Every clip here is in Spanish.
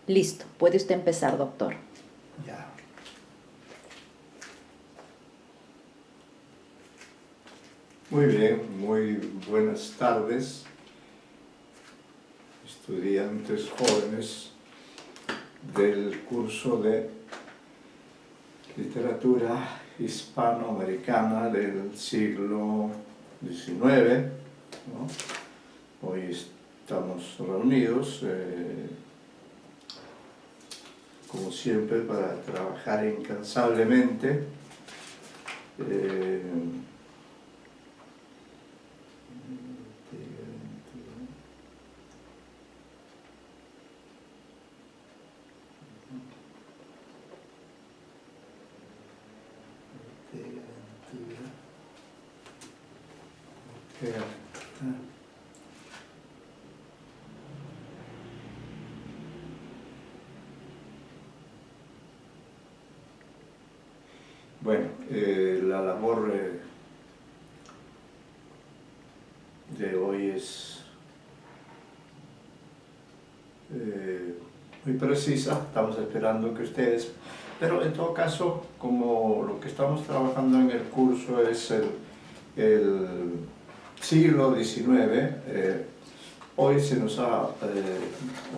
Listo, puede usted empezar, doctor. Ya. Muy bien, muy buenas tardes, estudiantes jóvenes del curso de literatura hispanoamericana del siglo XIX, ¿no? Hoy estamos reunidos, como siempre, para trabajar incansablemente Bueno, la labor de hoy es muy precisa. Estamos esperando que ustedes, pero en todo caso, como lo que estamos trabajando en el curso es el siglo XIX, hoy se nos ha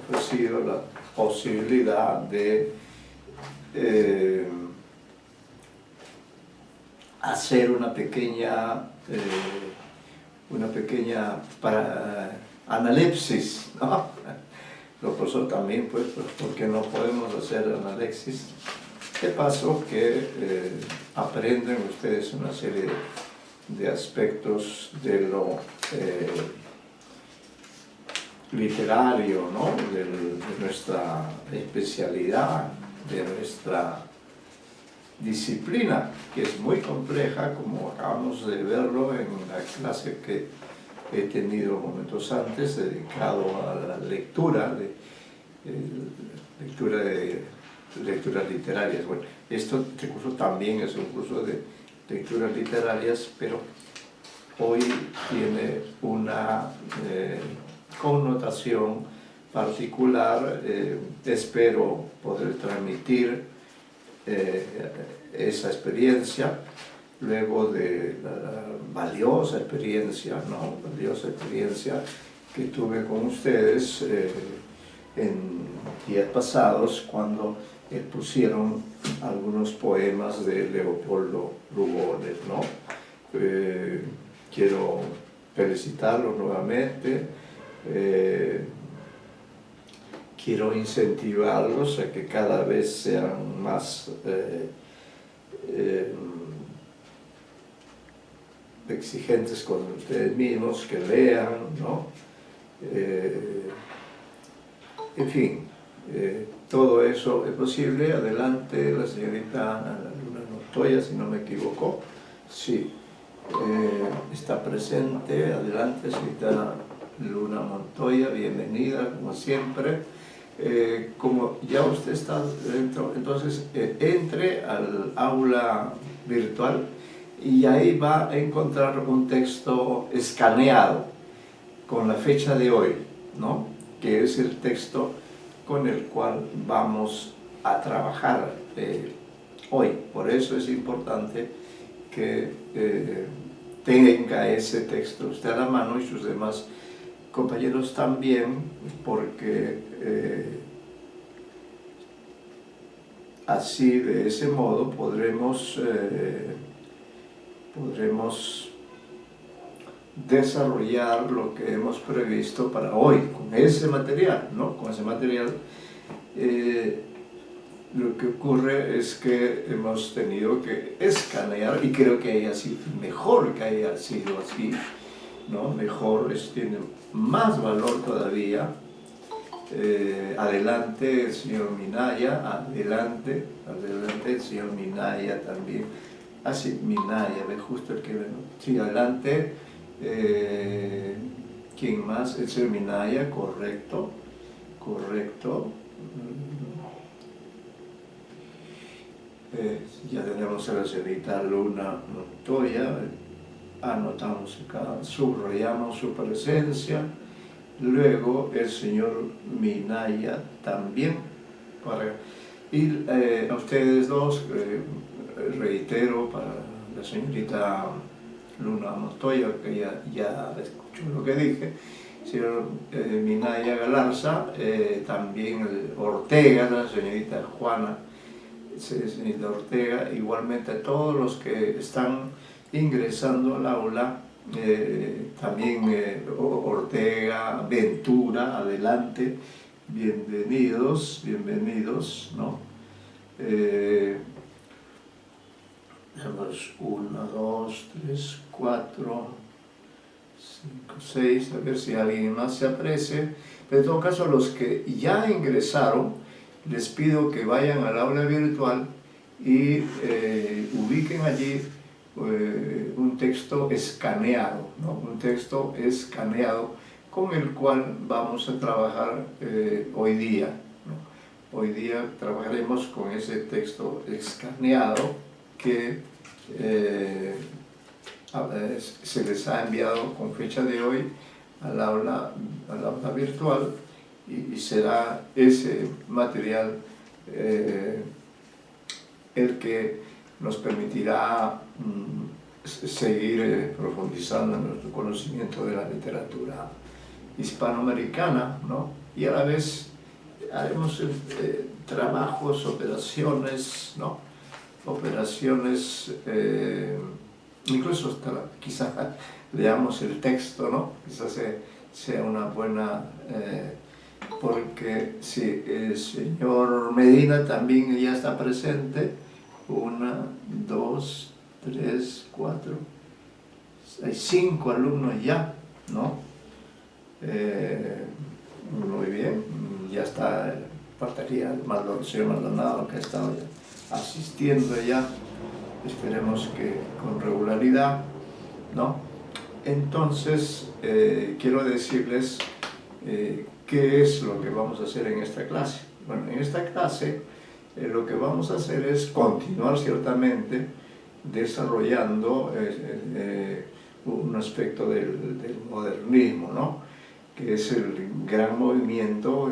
ofrecido la posibilidad de hacer una pequeña analepsis, ¿no? Lo pasó también, pues, porque no podemos hacer análisis. De paso que aprenden ustedes una serie de aspectos de lo literario, ¿no? De nuestra especialidad, de nuestra disciplina, que es muy compleja, como acabamos de verlo en la clase que he tenido momentos antes, dedicado a la lecturas literarias. Bueno, este curso también es un curso de lecturas literarias, pero hoy tiene una connotación particular. Espero poder transmitir esa experiencia luego de la valiosa experiencia, ¿no? Valiosa experiencia que tuve con ustedes en días pasados cuando pusieron algunos poemas de Leopoldo Lugones, ¿no? Quiero felicitarlos nuevamente. Quiero incentivarlos a que cada vez sean más exigentes con ustedes mismos, que lean, ¿no? En fin, todo eso es posible. Adelante, la señorita Ana Luna Montoya, si no me equivoco. Sí, está presente. Adelante, señorita Luna Montoya, bienvenida, como siempre. Como ya usted está dentro, entonces entre al aula virtual y ahí va a encontrar un texto escaneado con la fecha de hoy, ¿no? Que es el texto con el cual vamos a trabajar hoy. Por eso es importante que tenga ese texto usted a la mano y sus demás compañeros también, porque así, de ese modo, podremos desarrollar lo que hemos previsto para hoy, con ese material, ¿no? Con ese material. Lo que ocurre es que hemos tenido que escanear, y creo que haya sido mejor que haya sido así, ¿no? Mejor, tiene más valor todavía. Adelante el señor Minaya, adelante el señor Minaya también. Así, Minaya, ve justo el que ve, ¿no? Sí, adelante. ¿Quién más? El señor Minaya, correcto. Ya tenemos a la señorita Luna Montoya. Anotamos acá, subrayamos su presencia. Luego el señor Minaya también. Y a ustedes dos, reitero, para la señorita Luna Montoya, que ya escuchó lo que dije, señor Minaya Galarza, también Ortega, la señorita Juana, señorita Ortega, igualmente a todos los que están ingresando al aula, también Ortega, Ventura, adelante, bienvenidos, ¿no? Veamos, 1, 2, 3, 4, 5, 6, a ver si alguien más se aprecie. Pero en todo caso, los que ya ingresaron, les pido que vayan al aula virtual y ubiquen allí un texto escaneado, ¿no? Un texto escaneado con el cual vamos a trabajar hoy día, ¿no? Hoy día trabajaremos con ese texto escaneado que se les ha enviado con fecha de hoy al aula virtual y será ese material el que nos permitirá seguir profundizando en nuestro conocimiento de la literatura hispanoamericana, ¿no? Y a la vez haremos trabajos, operaciones, ¿no? Operaciones, incluso hasta quizás leamos el texto, ¿no? Quizás sea una buena, porque si el señor Medina también ya está presente. 1, 2, 3, 4, hay 5 alumnos ya, ¿no? Muy bien, ya está, faltaría el señor Maldonado, que ha estado ya asistiendo ya, esperemos que con regularidad, ¿no? Entonces, quiero decirles qué es lo que vamos a hacer en esta clase. Bueno, en esta clase lo que vamos a hacer es continuar ciertamente desarrollando un aspecto del modernismo, ¿no? Que es el gran movimiento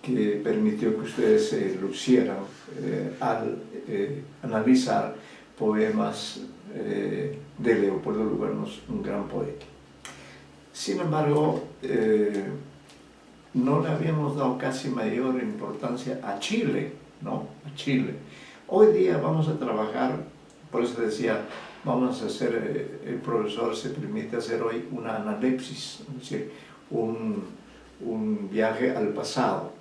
que permitió que ustedes se lucieran al analizar poemas de Leopoldo Lugones, un gran poeta. Sin embargo, no le habíamos dado casi mayor importancia a Chile, ¿no? A Chile. Hoy día vamos a trabajar, por eso decía, vamos a hacer, el profesor se permite hacer hoy una analepsis, es decir, un viaje al pasado,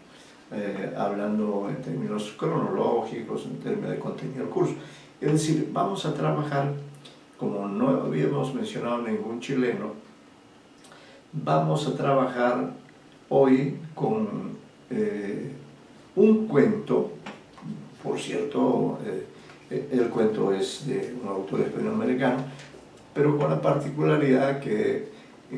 hablando en términos cronológicos, en términos de contenido del curso. Es decir, vamos a trabajar, como no habíamos mencionado ningún chileno, vamos a trabajar hoy con un cuento, por cierto, el cuento es de un autor hispanoamericano, pero con la particularidad que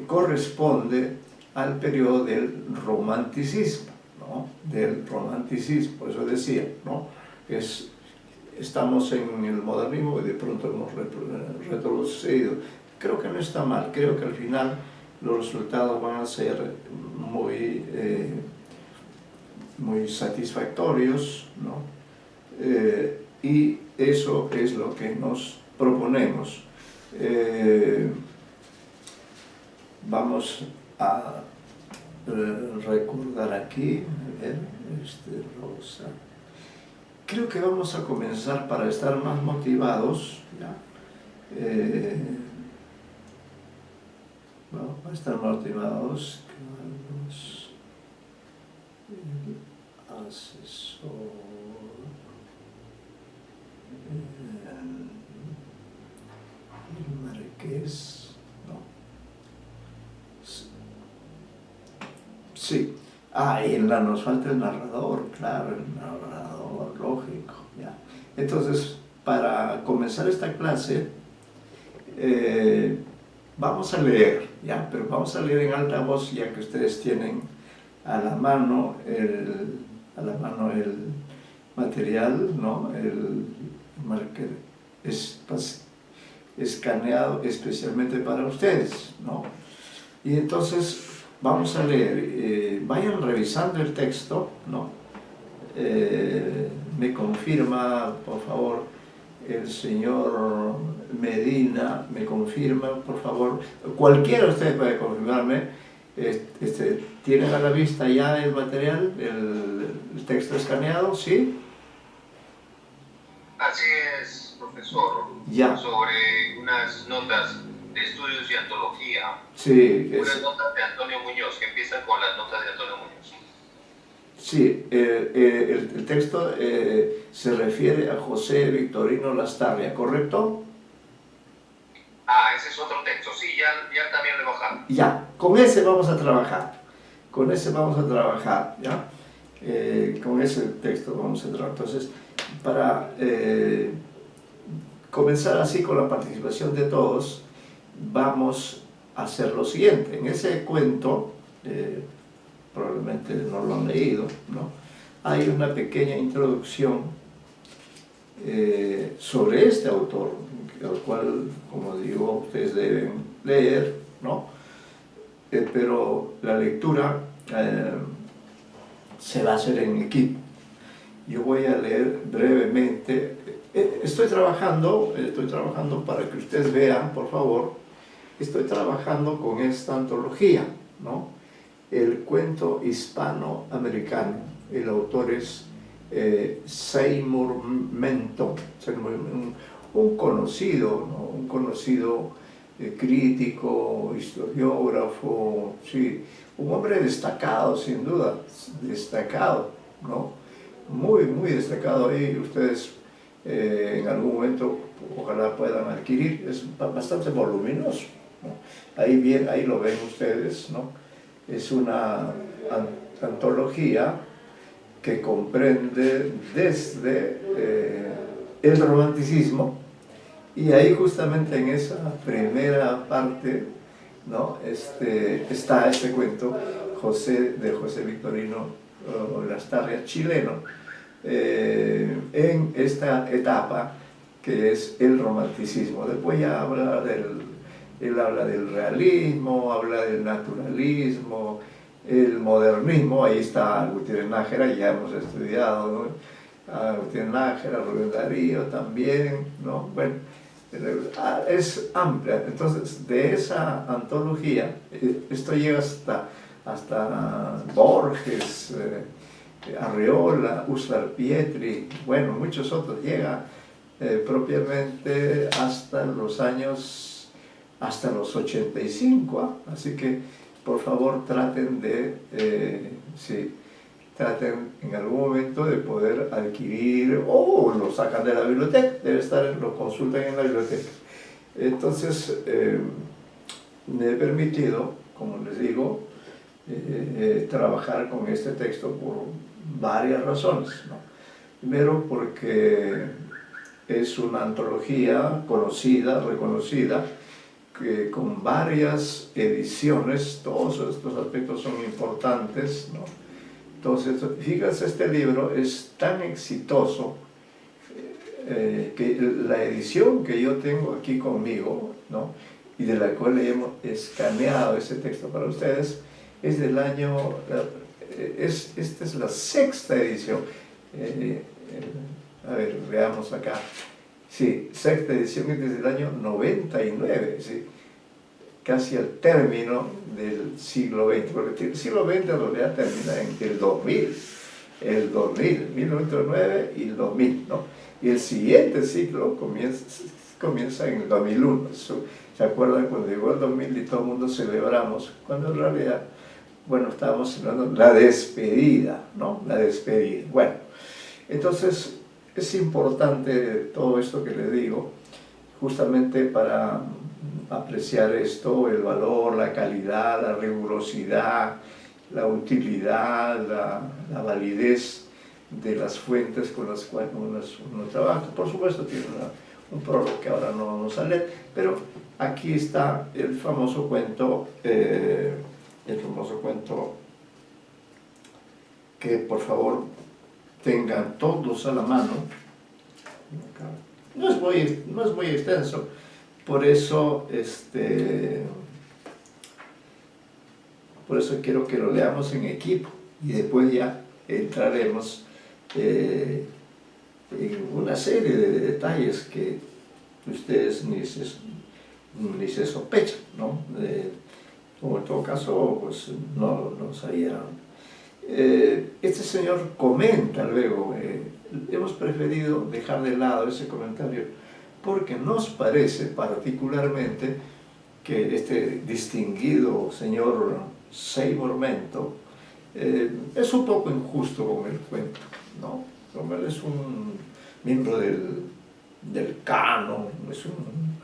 corresponde al periodo del romanticismo, ¿no? Del romanticismo, por eso decía, ¿no? Estamos en el modernismo y de pronto hemos retrocedido. Creo que no está mal, creo que al final los resultados van a ser muy satisfactorios, ¿no? Y eso es lo que nos proponemos. Vamos a recordar aquí, a ver, Rosa. Creo que vamos a comenzar para estar más motivados, ¿ya? Vamos a estar motivados, Carlos, el asesor, el Marqués, ¿no? Sí. Y nos falta el narrador, claro, el narrador, lógico, ¿ya? Entonces, para comenzar esta clase, vamos a leer, ¿ya? Pero vamos a leer en alta voz, ya que ustedes tienen a la mano el material, ¿no? El marker escaneado especialmente para ustedes, ¿no? Y entonces vamos a leer, vayan revisando el texto, ¿no? Me confirma, por favor, el señor Medina, me confirma, por favor. Cualquiera de ustedes puede confirmarme. ¿Tienen a la vista ya el material, el texto escaneado? ¿Sí? Así es, profesor. Ya. Sobre unas notas de estudios y antología. Sí. Unas notas de Antonio Muñoz, que empiezan con las notas de Antonio Muñoz. Sí, el texto se refiere a José Victorino Lastarria, ¿correcto? Ah, ese es otro texto. Sí, ya también lo he bajado. Ya, con ese vamos a trabajar. Con ese vamos a trabajar, ¿ya? Con ese texto vamos a trabajar. Entonces, para comenzar así con la participación de todos, vamos a hacer lo siguiente. En ese cuento, probablemente no lo han leído, ¿no? Hay una pequeña introducción sobre este autor, al cual, como digo, ustedes deben leer, ¿no? Pero la lectura se va a hacer en equipo. Yo voy a leer brevemente. Estoy trabajando para que ustedes vean, por favor, estoy trabajando con esta antología, ¿no? El cuento hispanoamericano. El autor es Seymour Menton, un conocido, ¿no? Un conocido crítico, historiógrafo, sí, un hombre destacado, sin duda, destacado, ¿no? Muy destacado. Ahí ustedes en algún momento ojalá puedan adquirir, es bastante voluminoso, ¿no? Ahí lo ven ustedes, ¿no? Es una antología que comprende desde el romanticismo, y ahí justamente en esa primera parte, ¿no? Está este cuento de José Victorino Lastarria, chileno, en esta etapa que es el romanticismo. Después ya él habla del realismo, habla del naturalismo, el modernismo. Ahí está Gutiérrez Nájera, ya hemos estudiado, ¿no? Gutiérrez Nájera, Rubén Darío también, ¿no? Bueno, es amplia. Entonces, de esa antología, esto llega hasta Borges, Arreola, Uslar Pietri, bueno, muchos otros. Llega propiamente hasta los 85, ¿eh? Así que, por favor, traten traten en algún momento de poder adquirir, o lo sacan de la biblioteca, lo consultan en la biblioteca. Entonces, me he permitido, como les digo, trabajar con este texto por varias razones, ¿no? Primero, porque es una antología conocida, reconocida, con varias ediciones. Todos estos aspectos son importantes, ¿no? Entonces, fíjense, este libro es tan exitoso que la edición que yo tengo aquí conmigo, ¿no? Y de la cual hemos escaneado ese texto para ustedes, es del año, esta es la 6ª edición. A ver, veamos acá. Sí, 6ª edición es desde el año 99, ¿sí? Casi al término del siglo XX, porque el siglo XX en realidad termina en el 1909 y el 2000, ¿no? Y el siguiente ciclo comienza en el 2001. ¿Se acuerdan cuando llegó el 2000 y todo el mundo celebramos? Cuando en realidad, bueno, estábamos celebrando la despedida, ¿no? La despedida. Bueno, entonces es importante todo esto que les digo, justamente para apreciar esto, el valor, la calidad, la rigurosidad, la utilidad, la validez de las fuentes con las cuales uno trabaja. Por supuesto tiene un prólogo que ahora no vamos a leer, pero aquí está el famoso cuento que por favor tengan todos a la mano. No es muy extenso, por eso quiero que lo leamos en equipo y después ya entraremos en una serie de detalles que ustedes ni se sospechan, ¿no? Como en todo caso, pues no sabían. Este señor comenta luego, hemos preferido dejar de lado ese comentario porque nos parece particularmente que este distinguido señor Seymour Mento es un poco injusto con el cuento, ¿no? Como él es un miembro del canon, es un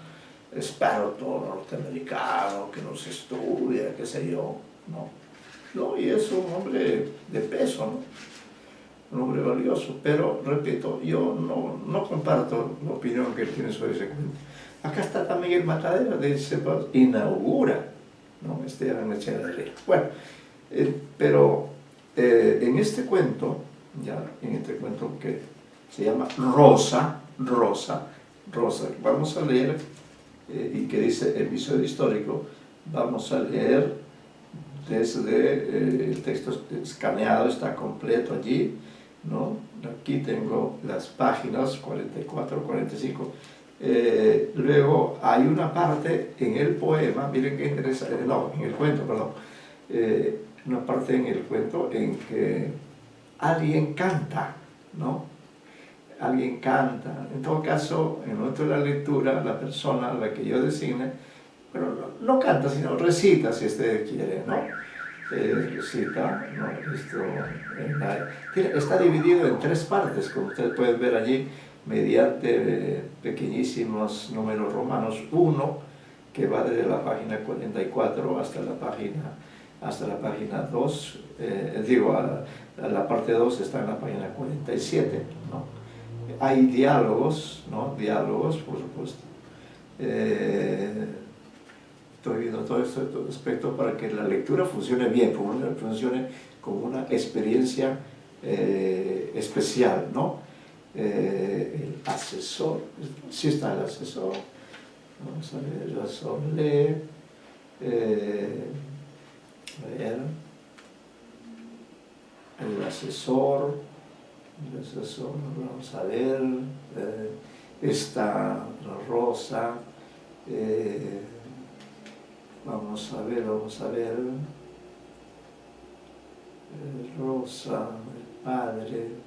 experto norteamericano que nos estudia, qué sé yo, ¿no? Y es un hombre de peso, ¿no? Un hombre valioso, pero repito, yo no comparto la opinión que él tiene sobre ese cuento. Acá está también el Matadero de Ceballos, inaugura, ¿no? Esteban Echeverría. Bueno, pero en este cuento, en este cuento que se llama Rosa, vamos a leer, y que dice episodio histórico, vamos a leer desde el texto escaneado, está completo allí, ¿no? Aquí tengo las páginas 44, 45. Luego hay una parte en el poema, miren qué interesante, en el cuento, perdón, una parte en el cuento en que alguien canta, ¿no? Alguien canta. En todo caso, en el momento de la lectura, la persona a la que yo designe, pero no canta, sino recita, si usted quiere, ¿no? Recita, ¿no? Está dividido en 3 partes, como ustedes pueden ver allí, mediante pequeñísimos números romanos. 1, que va desde la página 44 hasta la página 2, la parte 2 está en la página 47, ¿no? Hay diálogos, ¿no? Diálogos, por supuesto. Estoy viendo todo este aspecto para que la lectura funcione bien, funcione como una experiencia especial, ¿no? El asesor, sí está el asesor, vamos a ver, el asesor lee, el asesor, vamos a ver, está Rosa, vamos a ver, Rosa, el padre,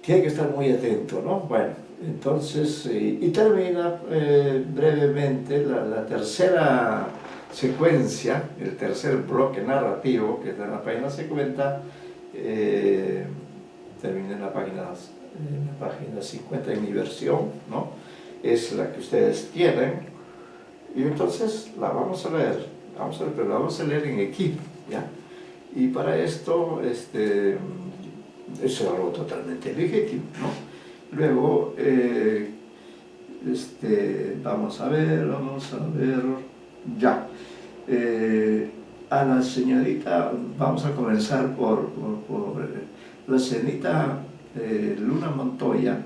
tiene que estar muy atento, ¿no? Bueno, entonces, y termina brevemente la tercera secuencia, el tercer bloque narrativo que está en la página 50, termina en la página 50 en mi versión, ¿no? Es la que ustedes tienen, y entonces la vamos a leer, pero la vamos a leer en equipo, ¿ya? Y para esto, es algo totalmente legítimo, ¿no? Luego, vamos a ver, ya. A la señorita, vamos a comenzar por la señorita Luna Montoya,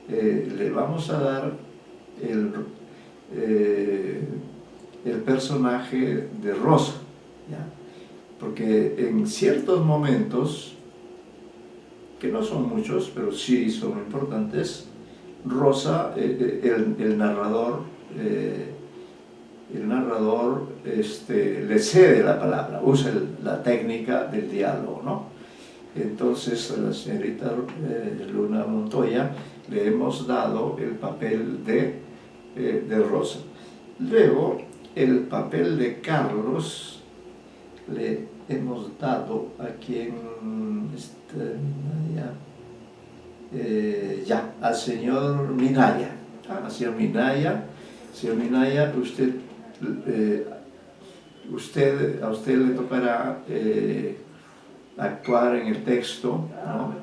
le vamos a dar el personaje de Rosa, ¿ya? Porque en ciertos momentos, que no son muchos, pero sí son importantes, Rosa, el narrador le cede la palabra, usa la técnica del diálogo, ¿no? Entonces a la señorita Luna Montoya le hemos dado el papel de Rosa. Luego, el papel de Carlos le hemos dado a quien al señor Minaya. Al señor Minaya. Señor Minaya, a usted le tocará actuar en el texto, ¿no?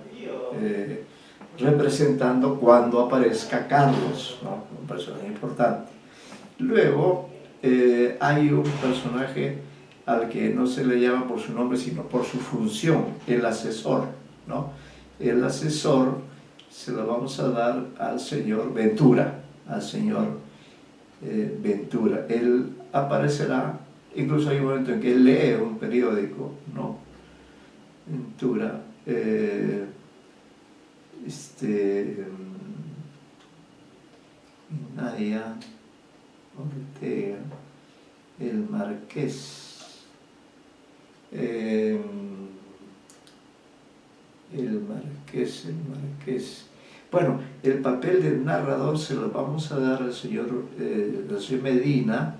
Representando cuando aparezca Carlos, ¿no? Un personaje importante. Luego hay un personaje al que no se le llama por su nombre, sino por su función, el asesor, ¿no? El asesor se lo vamos a dar al señor Ventura, Ventura. Él aparecerá, incluso hay un momento en que él lee un periódico, ¿no? Ventura, Nadia, Ortega, el Marqués, el Marqués. Bueno, el papel del narrador se lo vamos a dar al señor Medina.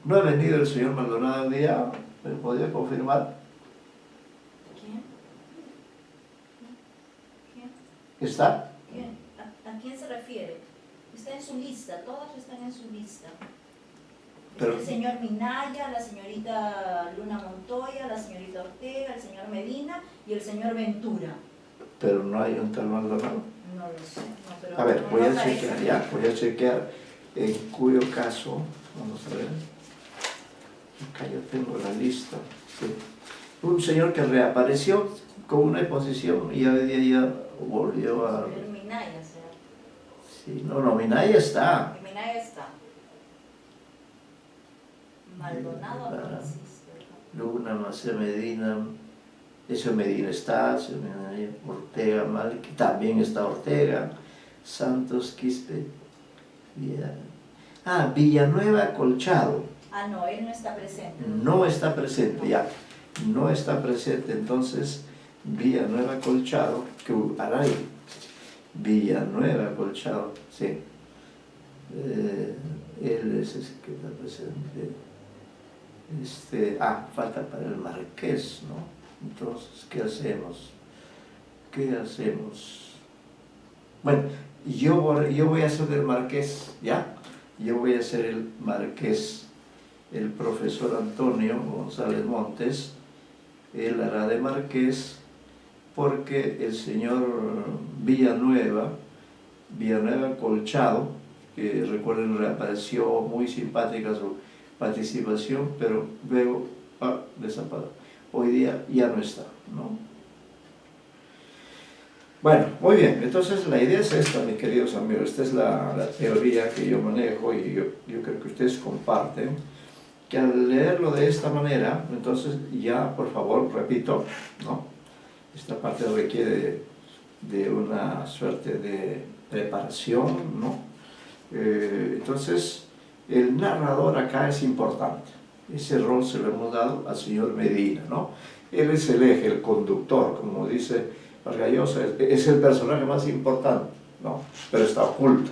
No ha venido el señor Maldonado un día, ¿me podría confirmar? ¿Quién? ¿Está? ¿Quién? ¿A quién se refiere? Está en su lista, todos están en su lista. Pero, el señor Minaya, la señorita Luna Montoya, la señorita Ortega, el señor Medina y el señor Ventura. pero no hay un tal Maldonado. No lo sé. No, pero A ver, no voy a aparece. chequear ya, voy a chequear en cuyo caso, vamos a ver, acá yo tengo la lista, sí. Un señor que reapareció con una exposición y hoy día ya volvió a... El señor Minaya, será. Sí, no, Minaya está. El Minaya está. Maldonado no existe. Luna, Macé, Medina, eso Medina está, Ortega, Malqui, también está Ortega, Santos, Quispe, Villanueva, Colchado. Ah, no, él no está presente. No está presente, ya. No está presente, entonces Villanueva Colchado, que Aray, Villanueva Colchado, sí. Él es el que está presente. Falta para el Marqués, ¿no? Entonces, ¿qué hacemos? ¿Qué hacemos? Bueno, yo voy a ser el Marqués, ¿ya? Yo voy a ser el Marqués. El profesor Antonio González Montes, él hará de Marqués, porque el señor Villanueva Colchado, que recuerden reapareció, muy simpática su participación, pero luego desapareció. Hoy día ya no está, ¿no? Bueno, muy bien, entonces la idea es esta, mis queridos amigos, esta es la teoría que yo manejo y yo creo que ustedes comparten, que al leerlo de esta manera, entonces ya, por favor, repito, ¿no? Esta parte requiere de una suerte de preparación, ¿no? Entonces, el narrador acá es importante. Ese rol se lo hemos dado al señor Medina, ¿no? Él es el eje, el conductor, como dice Vargas Llosa, es el personaje más importante, ¿no? Pero está oculto.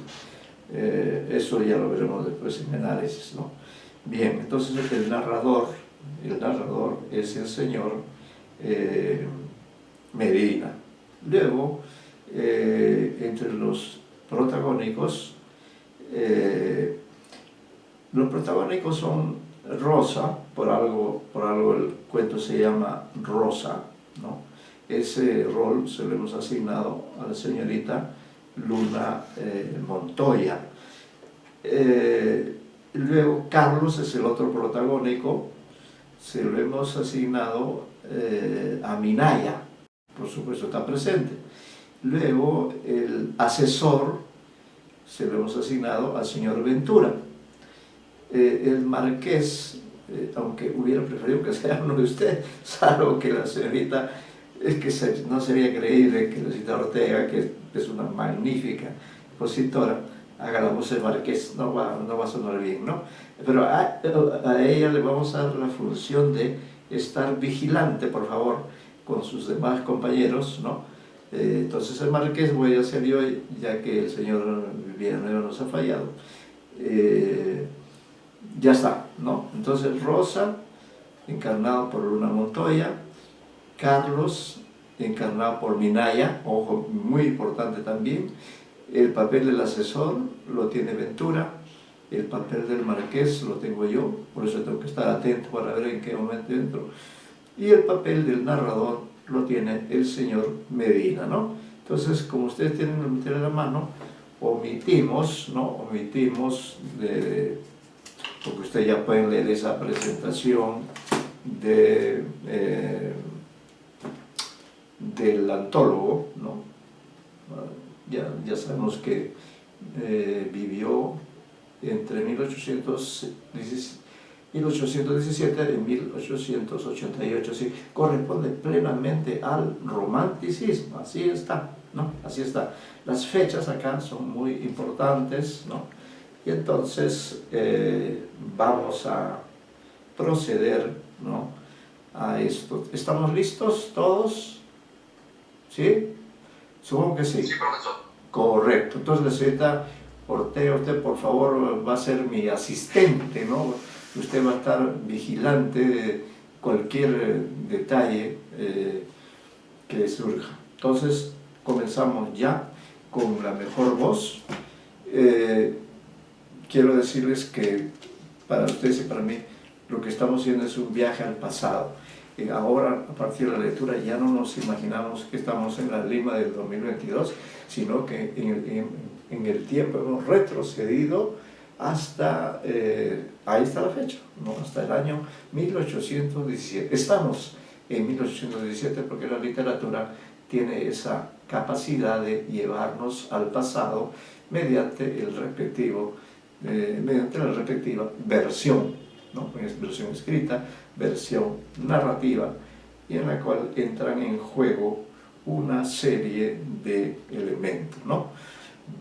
Eso ya lo veremos después en análisis, ¿no? Bien, entonces el narrador es el señor Medina. Luego, entre los protagónicos son Rosa, por algo el cuento se llama Rosa, ¿no? Ese rol se lo hemos asignado a la señorita Luna Montoya. Luego Carlos es el otro protagónico, se lo hemos asignado a Minaya, por supuesto está presente. Luego el asesor se lo hemos asignado al señor Ventura. El Marqués, aunque hubiera preferido que sea uno de ustedes, salvo que la señorita, es que no sería creíble que la señorita Ortega, que es una magnífica expositora, haga la voz de Marqués, no va a sonar bien, ¿no? Pero a ella le vamos a dar la función de estar vigilante, por favor, con sus demás compañeros, ¿no? Entonces el Marqués voy a ser yo, ya que el señor Villanueva nos ha fallado. Ya está, ¿no? Entonces Rosa, encarnado por Luna Montoya, Carlos, encarnado por Minaya, ojo, muy importante también. El papel del asesor lo tiene Ventura, el papel del Marqués lo tengo yo, por eso tengo que estar atento para ver en qué momento entro. Y el papel del narrador lo tiene el señor Medina, ¿no? Entonces, como ustedes tienen el material en la mano, omitimos, ¿no? Porque ustedes ya pueden leer esa presentación del antólogo, ¿no? Ya sabemos que vivió entre 1817 y 1888, sí, corresponde plenamente al romanticismo, así está, ¿no? Así está. Las fechas acá son muy importantes, ¿no? Y entonces vamos a proceder, ¿no?, a esto. ¿Estamos listos todos? ¿Sí? Supongo que sí. Sí, profesor. Correcto. Entonces la señorita Ortega, usted por favor va a ser mi asistente, ¿no? Usted va a estar vigilante de cualquier detalle que surja. Entonces comenzamos ya con la mejor voz. Quiero decirles que para ustedes y para mí lo que estamos haciendo es un viaje al pasado. Ahora, a partir de la lectura, ya no nos imaginamos que estamos en la Lima del 2022, sino que en el tiempo hemos retrocedido hasta, ahí está la fecha, ¿no?, hasta el año 1817. Estamos en 1817 porque la literatura tiene esa capacidad de llevarnos al pasado mediante la respectiva versión, ¿no? Es versión escrita, versión narrativa, y en la cual entran en juego una serie de elementos, ¿no?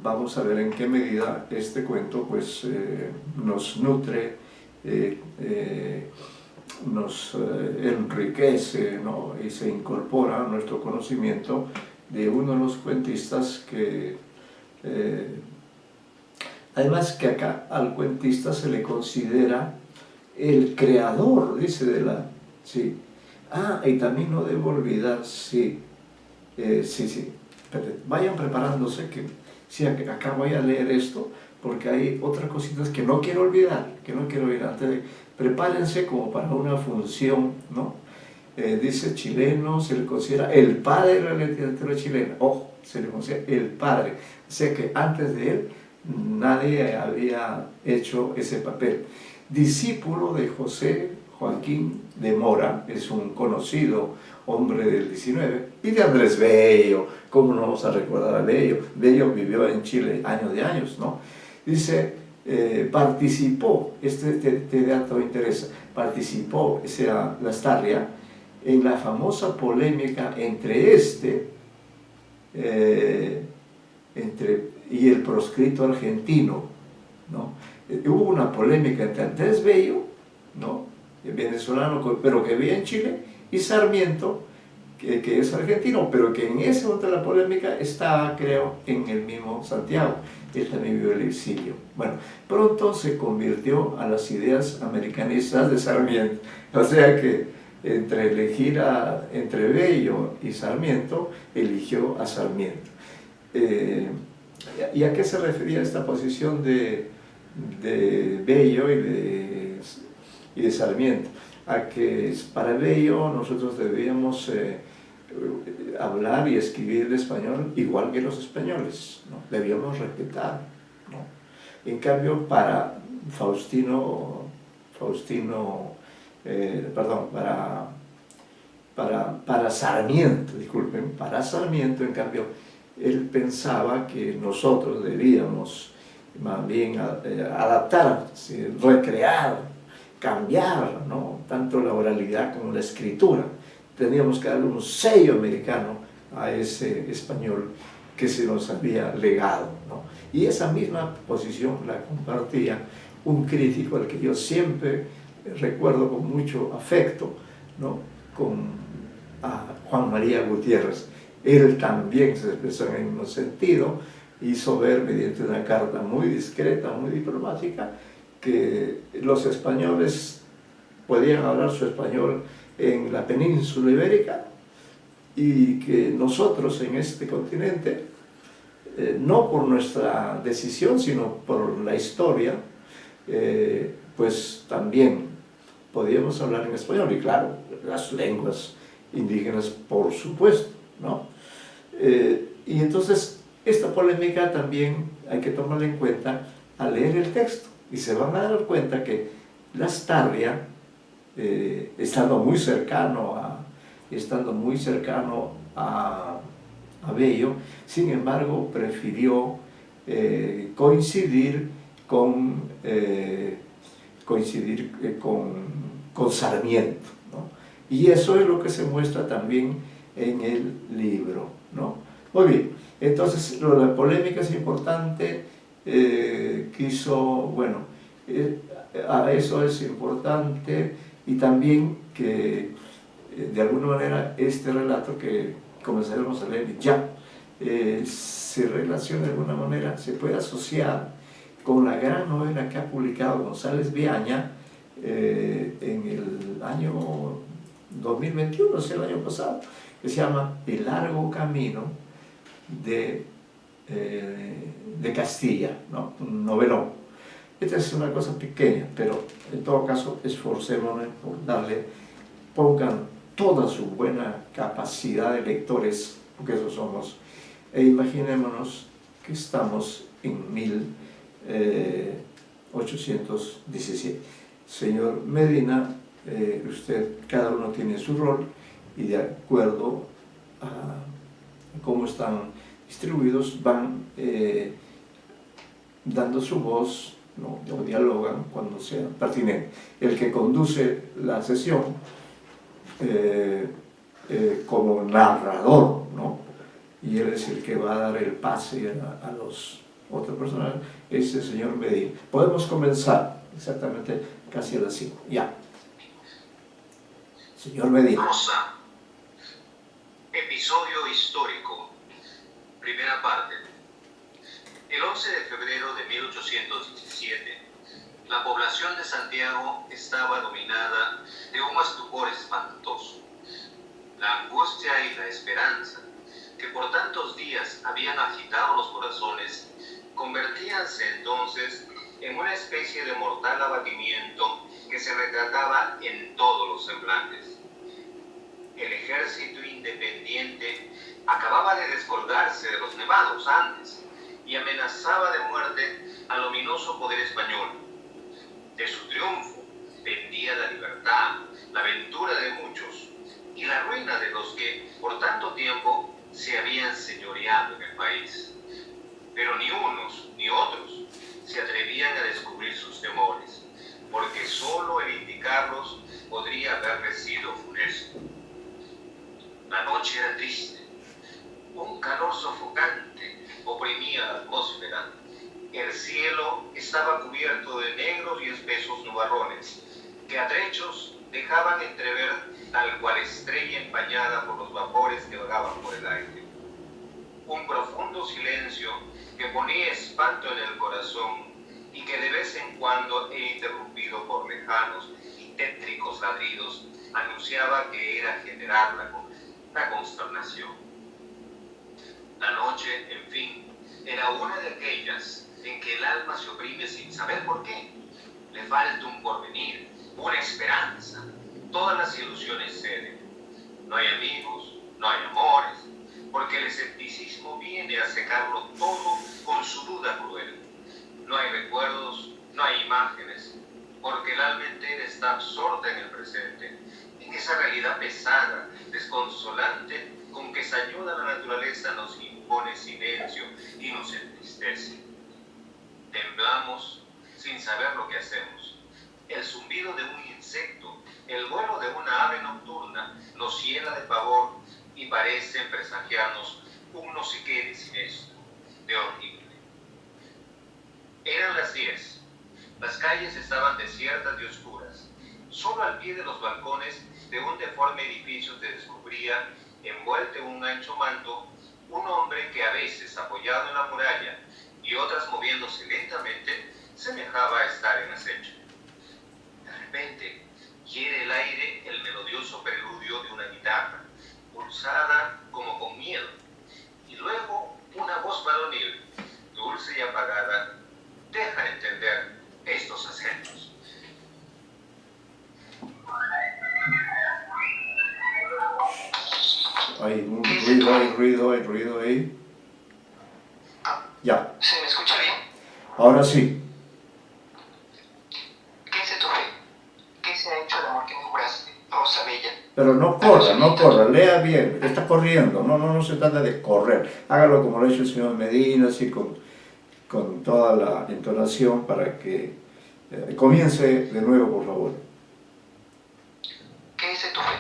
Vamos a ver en qué medida este cuento pues, nos nutre, nos enriquece, ¿no?, y se incorpora a nuestro conocimiento de uno de los cuentistas que además que acá al cuentista se le considera el creador, dice, de la... Sí. Ah, y también no debo olvidar, sí, sí. Vayan preparándose, que sí, acá voy a leer esto, porque hay otras cositas que no quiero olvidar, prepárense como para una función, ¿no? Dice chileno, se le considera el padre de la literatura chilena. Ojo, se le considera el padre. O sea que antes de él nadie había hecho ese papel. Discípulo de José Joaquín de Mora, es un conocido hombre del 19, y de Andrés Bello. ¿Cómo no vamos a recordar a Bello? Bello vivió en Chile años de años, ¿no? Dice, participó, este dato interesa, participó, sea Lastarria, en la famosa polémica entre y el proscrito argentino, ¿no? Hubo una polémica entre Andrés Bello, ¿no?, venezolano, pero que vivía en Chile, y Sarmiento, que es argentino, pero que en esa otra polémica estaba, creo, en el mismo Santiago. Él también vivió el exilio. Bueno, pronto se convirtió a las ideas americanistas de Sarmiento. O sea que entre elegir entre Bello y Sarmiento, eligió a Sarmiento. ¿Y a qué se refería esta posición de Bello y de Sarmiento? A que para Bello nosotros debíamos hablar y escribir el español igual que los españoles, ¿no? Debíamos respetar, ¿no? En cambio, para para Sarmiento, disculpen, para Sarmiento, en cambio, él pensaba que nosotros debíamos más bien adaptar, recrear, cambiar, ¿no?, tanto la oralidad como la escritura. Teníamos que darle un sello americano a ese español que se nos había legado, ¿no? Y esa misma posición la compartía un crítico al que yo siempre recuerdo con mucho afecto, ¿no?, a Juan María Gutiérrez. Él también se expresó en el mismo sentido, hizo ver mediante una carta muy discreta, muy diplomática, que los españoles podían hablar su español en la península ibérica y que nosotros en este continente, no por nuestra decisión, sino por la historia, pues también podíamos hablar en español, y claro, las lenguas indígenas, por supuesto, ¿no? Y entonces esta polémica también hay que tomarla en cuenta al leer el texto, y se van a dar cuenta que Lastarria, estando muy cercano a Bello. Sin embargo, prefirió coincidir con Sarmiento, ¿no? Y eso es lo que se muestra también en el libro, ¿no? Muy bien, entonces la polémica es importante, eso es importante, y también que de alguna manera este relato que comenzaremos a leer ya se relaciona de alguna manera, se puede asociar con la gran novela que ha publicado González Viaña en el año 2021, o sea, el año pasado, que se llama El largo camino de Castilla, ¿no? Un novelón. Esta es una cosa pequeña, pero en todo caso esforcémonos por pongan toda su buena capacidad de lectores, porque eso somos, e imaginémonos que estamos en 1817. Señor Medina, cada uno tiene su rol, y de acuerdo a cómo están distribuidos van dando su voz, ¿no? O dialogan cuando sea pertinente. El que conduce la sesión como narrador, ¿no? Y él es el que va a dar el pase a los otros personajes, es el señor Medina. Podemos comenzar exactamente casi a las 5. Ya. Señor Medina. Rosa. Episodio histórico. Primera parte. El 11 de febrero de 1817, la población de Santiago estaba dominada de un estupor espantoso. La angustia y la esperanza, que por tantos días habían agitado los corazones, convertíanse entonces en una especie de mortal abatimiento que se retrataba en todos los semblantes. El ejército independiente acababa de descolgarse de los nevados Andes y amenazaba de muerte al ominoso poder español. De su triunfo dependía la libertad, la aventura de muchos y la ruina de los que por tanto tiempo se habían señoreado en el país. Pero ni unos ni otros se atrevían a descubrir sus temores, porque solo el indicarlos podría haberles sido funesto. La noche era triste, un calor sofocante oprimía la atmósfera. El cielo estaba cubierto de negros y espesos nubarrones, que a trechos dejaban entrever tal cual estrella empañada por los vapores que vagaban por el aire. Un profundo silencio que ponía espanto en el corazón y que de vez en cuando era interrumpido por lejanos y tétricos ladridos anunciaba que era general la consternación. La noche, en fin, era una de aquellas en que el alma se oprime sin saber por qué. Le falta un porvenir, una esperanza. Todas las ilusiones ceden. No hay amigos, no hay amores, porque el escepticismo viene a secarlo todo con su duda cruel. No hay recuerdos, no hay imágenes, porque el alma entera está absorta en el presente, en esa realidad pesada, desconsolante, con que sañuda la naturaleza nos impone silencio y nos entristece. Temblamos sin saber lo que hacemos. El zumbido de un insecto, el vuelo de una ave nocturna nos llena de pavor y parece presagiarnos un no sé qué de siniestro, de horrible. Eran las 10. Las calles estaban desiertas y oscuras. Solo al pie de los balcones de un deforme edificio se descubría, envuelto en un ancho manto, un hombre que a veces, apoyado en la muralla y otras moviéndose lentamente, semejaba estar en acecho. De repente, hiere el aire el melodioso preludio de una guitarra, pulsada como con miedo, y luego una voz varonil, dulce y apagada, deja entender estos acentos. Hay ruido ahí. Ya. ¿Se me escucha bien? Ahora sí. ¿Qué es de tu fe? ¿Qué se ha hecho del amor que me juraste, Rosa Bella? Pero no corra, lea bien, está corriendo, no se trata de correr. Hágalo como lo ha hecho el señor Medina, así con toda la entonación para que comience de nuevo, por favor. ¿Qué es de tu fe?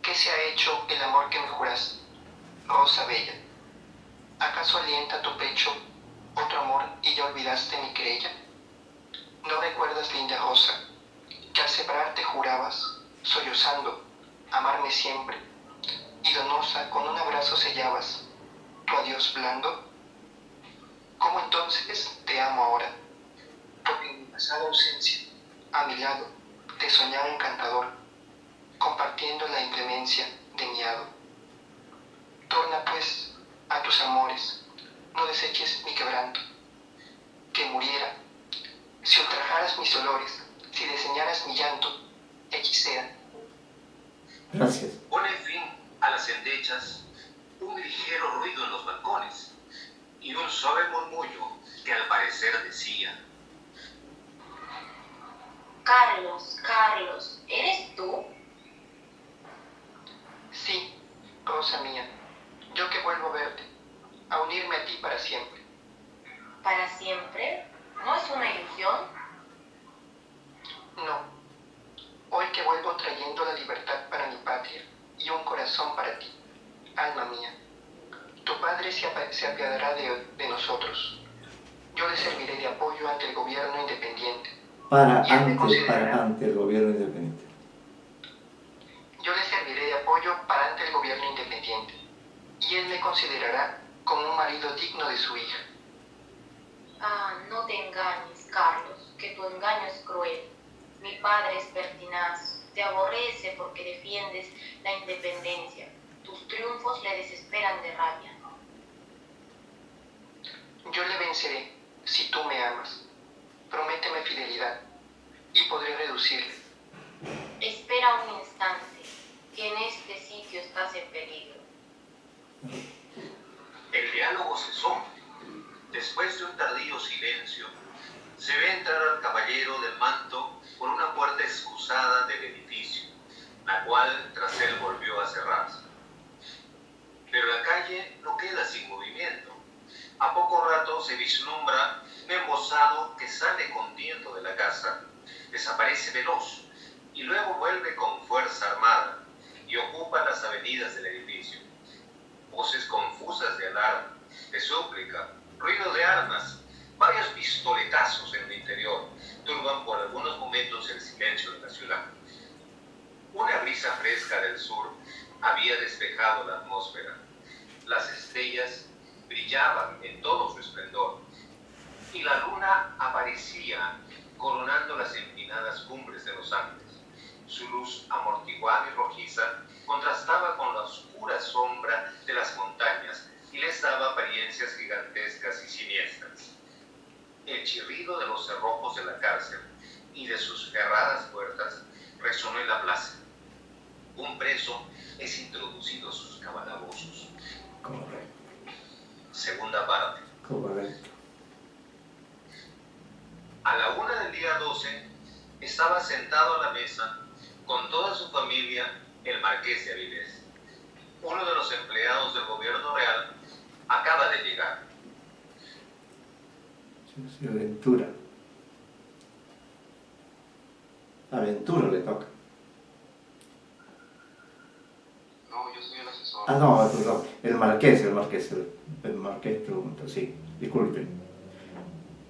¿Qué se ha hecho el amor que me juras, rosa bella? ¿Acaso alienta tu pecho otro amor y ya olvidaste mi querella? ¿No recuerdas, linda rosa, que al separarte jurabas, sollozando, amarme siempre, y donosa con un abrazo sellabas tu adiós blando? ¿Cómo entonces te amo ahora? Porque en mi pasada ausencia, a mi lado, te soñaba encantador, compartiendo la inclemencia de mi hado. Torna pues a tus amores, no deseches mi quebranto, que muriera, si ultrajaras mis dolores, si desdeñaras mi llanto, hechicera. Gracias. Pone fin a las endechas un ligero ruido en los balcones y un suave murmullo que al parecer decía: Carlos, ¿eres tú? Sí, rosa mía, yo que vuelvo a verte, a unirme a ti para siempre. ¿Para siempre? ¿No es una ilusión? No, hoy que vuelvo trayendo la libertad para mi patria y un corazón para ti, alma mía. Tu padre se apiadará de nosotros. Yo le serviré de apoyo ante el gobierno independiente. Ante el gobierno independiente. Yo le serviré de apoyo para ante el gobierno independiente. Y él me considerará como un marido digno de su hija. Ah, no te engañes, Carlos, que tu engaño es cruel. Mi padre es pertinaz, te aborrece porque defiendes la independencia. Tus triunfos le desesperan de rabia. Yo le venceré si tú me amas. Prométeme fidelidad y podré reducirle. Espera un instante, que en este sitio estás en peligro. El diálogo cesó. Después de un tardío silencio, se ve entrar al caballero del manto por una puerta excusada del edificio, la cual tras él volvió a cerrarse. Pero la calle no queda sin movimiento. A poco rato se vislumbra un embosado que sale contiendo de la casa, desaparece veloz y luego vuelve con fuerza armada y ocupa las avenidas del edificio. Voces confusas de alarma, de súplica, ruido de armas, varios pistoletazos en el interior turban por algunos momentos el silencio de la ciudad. Una brisa fresca del sur había despejado la atmósfera. Las estrellas brillaban en todo su esplendor y la luna aparecía coronando las empinadas cumbres de los Andes. Su luz amortiguada y rojiza contrastaba con la oscura sombra de las montañas y les daba apariencias gigantescas y siniestras. El chirrido de los cerrojos de la cárcel y de sus cerradas puertas resonó en la plaza. Un preso es introducido a sus calabozos. Correcto. Segunda parte. Correcto. A la 1 del día 12 estaba sentado a la mesa con toda su familia el marqués de Avilés. Uno de los empleados del gobierno real acaba de llegar. Sí, Aventura. Aventura le toca. No, yo soy el asesor. Ah, no, perdón. El marqués pregunta, sí. Disculpen.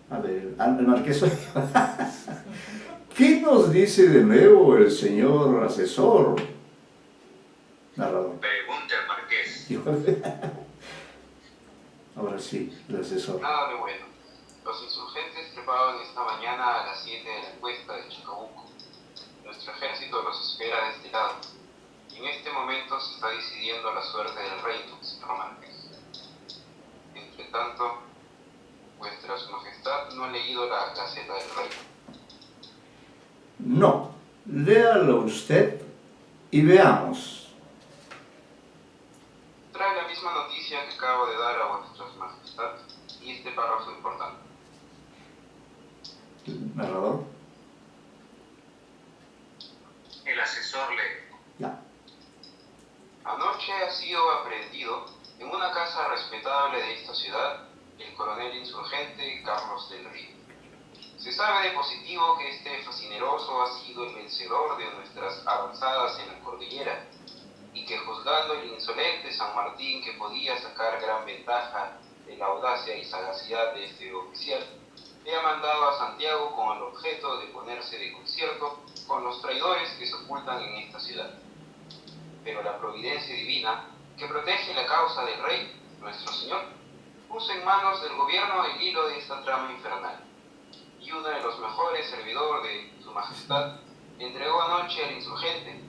A ver, el marqués soy yo. ¿Qué nos dice de nuevo el señor asesor? Narrador. Pregunta el marqués. Ahora sí, el asesor. Nada de bueno. Los insurgentes trepaban esta mañana a las 7 de la cuesta de Chacabuco. Nuestro ejército los espera de este lado. Y en este momento se está decidiendo la suerte del reino, señor Marqués. Entre tanto, vuestra su majestad no ha leído la Gaceta del Rey. No, léalo usted y veamos. Trae la misma noticia que acabo de dar a vuestra su majestad y este párrafo importante. El narrador. El asesor lee. Ya. esta ciudad el coronel insurgente Carlos del Río. Se sabe de positivo que este fascineroso ha sido el vencedor de nuestras avanzadas en la cordillera y que juzgando el insolente San Martín que podía sacar gran ventaja de la audacia y sagacidad de este oficial, le ha mandado a Santiago con el objeto de ponerse de concierto con los traidores que se ocultan en esta ciudad. Pero la providencia divina, que protege la causa del rey, nuestro Señor, puso en manos del gobierno el hilo de esta trama infernal, y uno de los mejores servidores de su majestad entregó anoche al insurgente,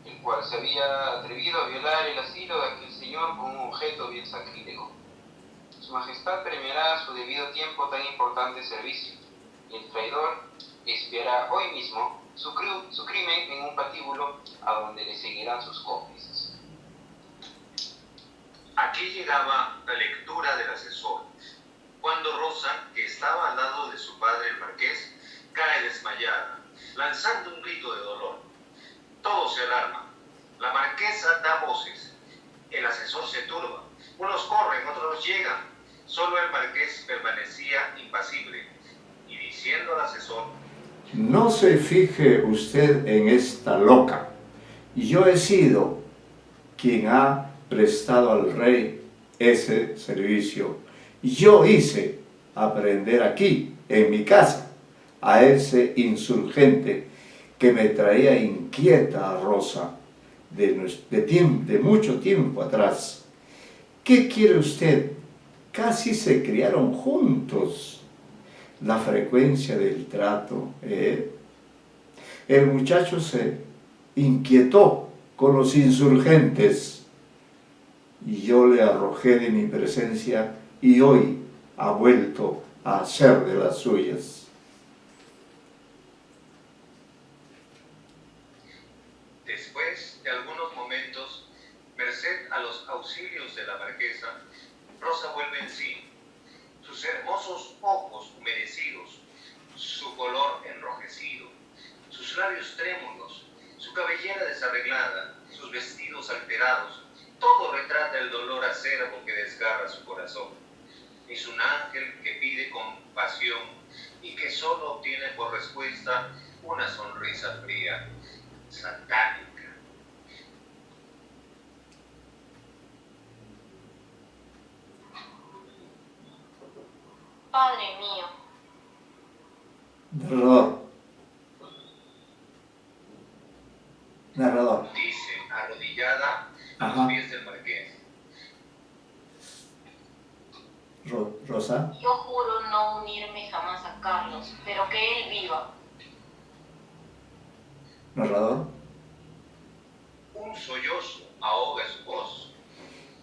el cual se había atrevido a violar el asilo de aquel señor con un objeto bien sacrílego. Su majestad premiará a su debido tiempo tan importante servicio, y el traidor espiará hoy mismo su crimen en un patíbulo a donde le seguirán sus cómplices. Aquí llegaba la lectura del asesor, cuando Rosa, que estaba al lado de su padre el marqués, cae desmayada, lanzando un grito de dolor. Todos se alarman. La marquesa da voces. El asesor se turba. Unos corren, otros llegan. Solo el marqués permanecía impasible y diciendo al asesor: no se fije usted en esta loca. Yo he sido quien ha prestado al rey ese servicio. Yo hice aprender aquí, en mi casa, a ese insurgente que me traía inquieta a Rosa de mucho tiempo atrás. ¿Qué quiere usted? Casi se criaron juntos. La frecuencia del trato, El muchacho se inquietó con los insurgentes y yo le arrojé de mi presencia y hoy ha vuelto a hacer de las suyas. Después de algunos momentos, merced a los auxilios de la marquesa, Rosa vuelve en sí. Sus hermosos ojos humedecidos, su color enrojecido, sus labios trémulos, su cabellera desarreglada, sus vestidos alterados, todo retrata el dolor acerbo que desgarra su corazón. Es un ángel que pide compasión y que solo obtiene por respuesta una sonrisa fría, satánica. Padre mío, Narrador. Dice, arrodillada a Ajá. los pies del marqués. Rosa. yo juro no unirme jamás a Carlos, pero que él viva. Narrador. Un sollozo ahoga su voz.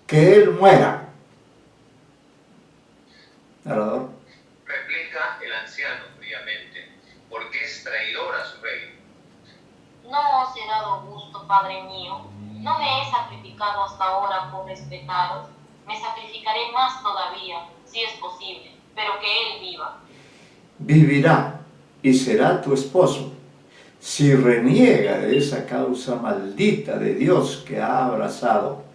Que él muera. Narrador. Replica el anciano fríamente, porque es traidor a su rey. No os he dado gusto, Padre mío. No me he sacrificado hasta ahora por respetaros. Me sacrificaré más todavía, si es posible, pero que él viva. Vivirá y será tu esposo. Si reniega de esa causa maldita de Dios que ha abrazado,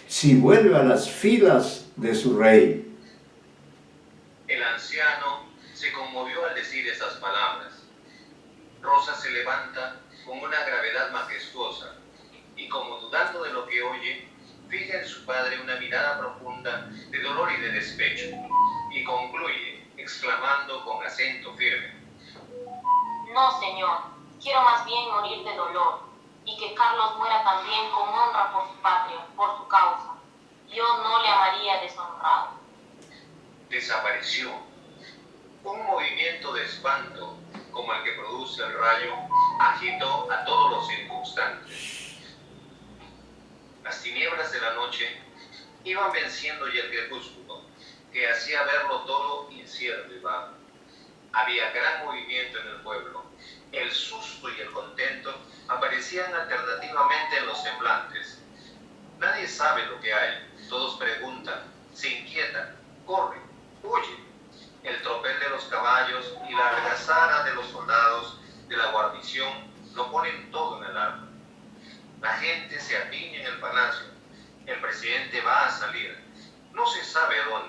si vuelve a las filas de su rey. El anciano se conmovió al decir esas palabras. Rosa se levanta con una gravedad majestuosa y, como dudando de lo que oye, fija en su padre una mirada profunda de dolor y de despecho, y concluye exclamando con acento firme: No, señor, quiero más bien morir de dolor, y que Carlos muera también con honra por su patria, por su causa. Yo no le amaría deshonrado. Desapareció. Un movimiento de espanto, como el que produce el rayo, agitó a todos los circunstantes. Las tinieblas de la noche iban venciendo ya el crepúsculo, que hacía verlo todo incierto y vago. Había gran movimiento en el pueblo. El susto y el contento aparecían alternativamente en los semblantes. Nadie sabe lo que hay. Todos preguntan, se inquietan, corren, huyen. El tropel de los caballos y la algazara de los soldados de la guarnición lo ponen todo en alarma. La gente se apiña en el palacio. El presidente va a salir. No se sabe dónde.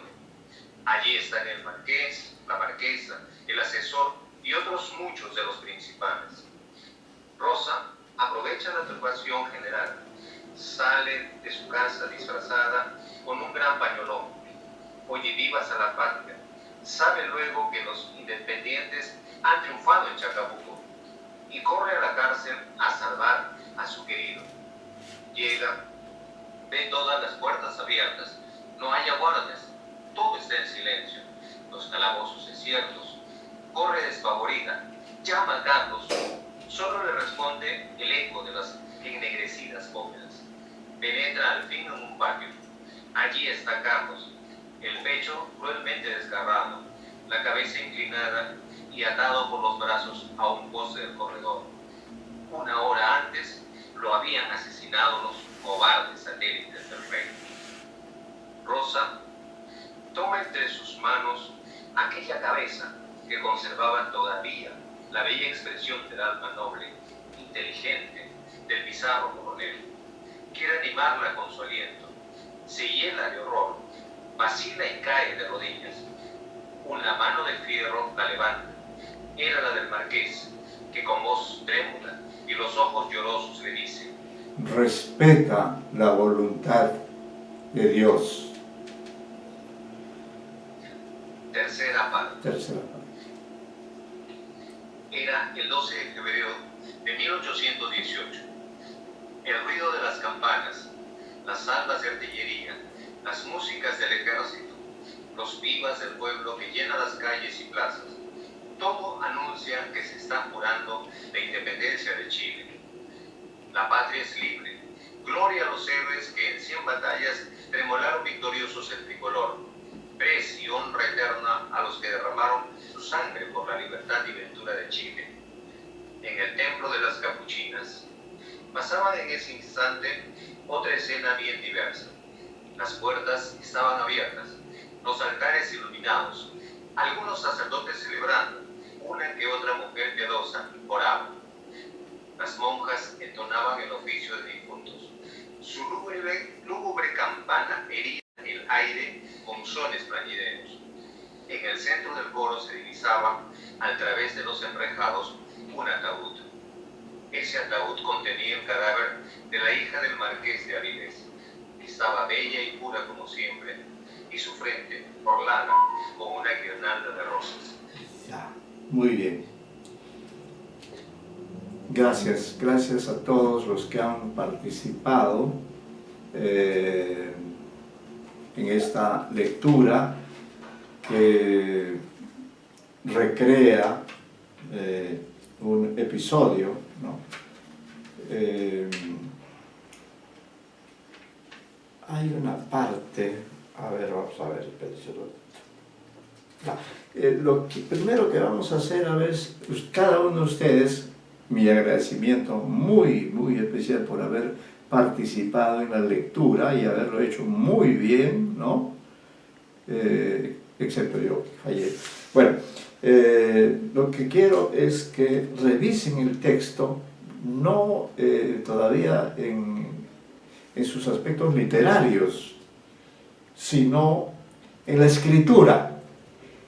sabe luego que los independientes han triunfado en Chacabuco y corre a la cárcel a salvar a su querido. Llega, ve todas las puertas abiertas, no hay guardias, todo está en silencio, los calabozos desiertos. Corre despavorida, llama a Carlos, solo le responde el eco de las ennegrecidas bóvedas. Penetra al fin en un patio. Allí está Carlos, el pecho cruelmente desgarrado, la cabeza inclinada y atado por los brazos a un poste del corredor. Una hora antes lo habían asesinado los cobardes satélites del rey. Rosa toma entre sus manos aquella cabeza que conservaba todavía la bella expresión del alma noble, inteligente, del bizarro coronel. Quiere animarla con su aliento. Se hiela de horror, vacila y cae de rodillas. Una mano de fierro la levanta. Era la del marqués, que con voz trémula y los ojos llorosos le dice: respeta la voluntad de Dios. Tercera parte. Tercera parte. Era el 12 de febrero de 1818. El ruido de las campanas, las salvas de artillería, las músicas del ejército, los vivas del pueblo que llenan las calles y plazas, todo anuncia que se está jurando la independencia de Chile. La patria es libre. Gloria a los héroes que en 100 batallas tremolaron victoriosos el tricolor. Pres y honra eterna a los que derramaron su sangre por la libertad y ventura de Chile. En el templo de las capuchinas pasaba en ese instante otra escena bien diversa. Las puertas estaban abiertas, los altares iluminados, algunos sacerdotes celebrando, una que otra mujer piadosa oraba. Las monjas entonaban el oficio de difuntos. Su lúgubre campana hería el aire con sones plañideros. En el centro del coro se divisaba, a través de los enrejados, un ataúd. Ese ataúd contenía el cadáver de la hija del marqués de Avilés. Estaba bella y pura como siempre, y su frente orlada con una guirnalda de rosas. Ya, muy bien. Gracias a todos los que han participado en esta lectura que recrea un episodio, ¿no? Hay una parte, a ver, vamos a ver, espérense. Lo primero que vamos a hacer, a ver, pues, cada uno de ustedes, mi agradecimiento muy especial por haber participado en la lectura y haberlo hecho muy bien, ¿no? Excepto yo, fallé. Bueno, lo que quiero es que revisen el texto, no todavía en sus aspectos literarios, sino en la escritura.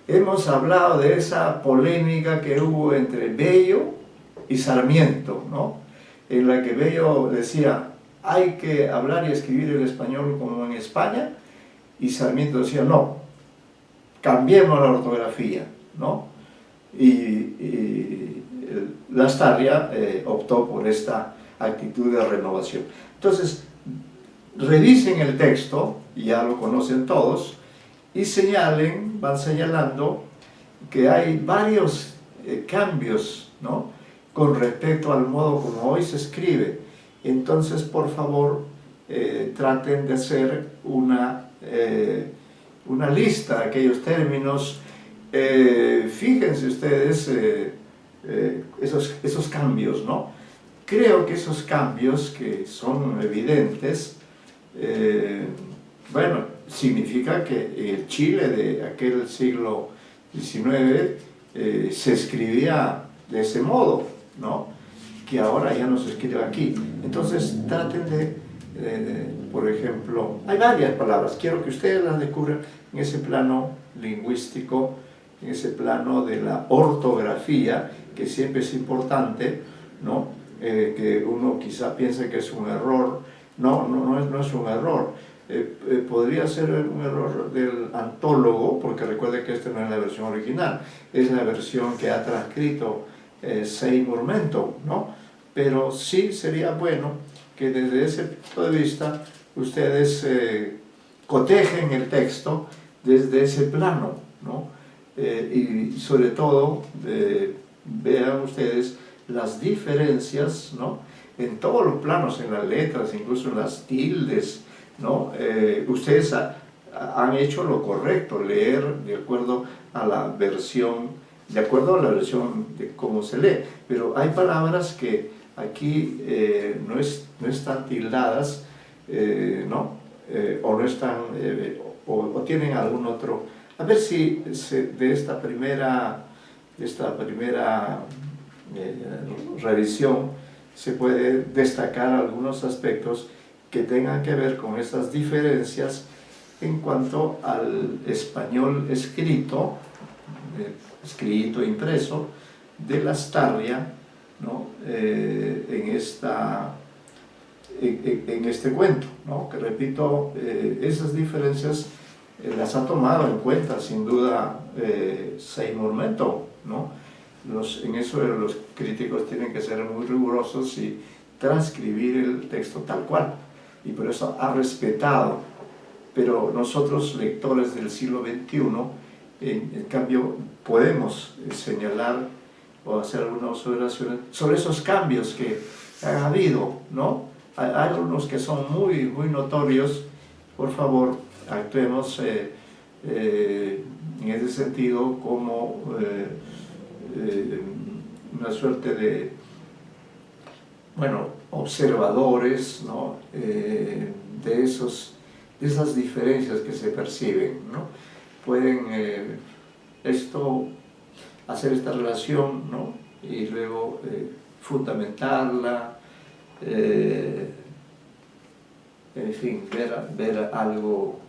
Hemos hablado de esa polémica que hubo entre Bello y Sarmiento, ¿no? En la que Bello decía, hay que hablar y escribir el español como en España, y Sarmiento decía, no, cambiemos la ortografía, ¿no? Y Lastarria optó por esta actitud de renovación. Entonces, revisen el texto, ya lo conocen todos, y van señalando que hay varios cambios, ¿no? Con respecto al modo como hoy se escribe. Entonces, por favor, traten de hacer una lista de aquellos términos. Fíjense ustedes esos cambios, ¿no? Creo que esos cambios, que son evidentes, bueno, significa que el Chile de aquel siglo XIX se escribía de ese modo, ¿no? Que ahora ya no se escribe aquí. Entonces traten por ejemplo, hay varias palabras, quiero que ustedes las descubran en ese plano lingüístico, en ese plano de la ortografía, que siempre es importante, ¿no? Que uno quizá piense que es un error. No es un error. podría ser un error del antólogo, porque recuerde que esta no es la versión original, es la versión que ha transcrito Seymour Menton, ¿no? Pero sí sería bueno que desde ese punto de vista ustedes cotejen el texto desde ese plano, ¿no? Y sobre todo vean ustedes las diferencias, ¿no? En todos los planos, en las letras, incluso en las tildes, ¿no? Ustedes han hecho lo correcto, leer de acuerdo a la versión, de cómo se lee, pero hay palabras que aquí no están tildadas, ¿no? O no están, o tienen algún otro. A ver si de esta primera revisión se puede destacar algunos aspectos que tengan que ver con esas diferencias en cuanto al español escrito impreso de Lastarria, ¿no? en este cuento, ¿no? Que repito, esas diferencias las ha tomado en cuenta sin duda Seymour Menton, ¿no? En eso los críticos tienen que ser muy rigurosos y transcribir el texto tal cual, y por eso ha respetado. Pero nosotros, lectores del siglo XXI, en cambio, podemos señalar o hacer algunas observaciones sobre esos cambios que han habido, ¿no? Hay algunos que son muy, muy notorios. Por favor, actuemos en ese sentido como una suerte de, bueno, observadores, ¿no? de esas diferencias que se perciben, ¿no? Pueden hacer esta relación, ¿no? Y luego fundamentarla, en fin, ver algo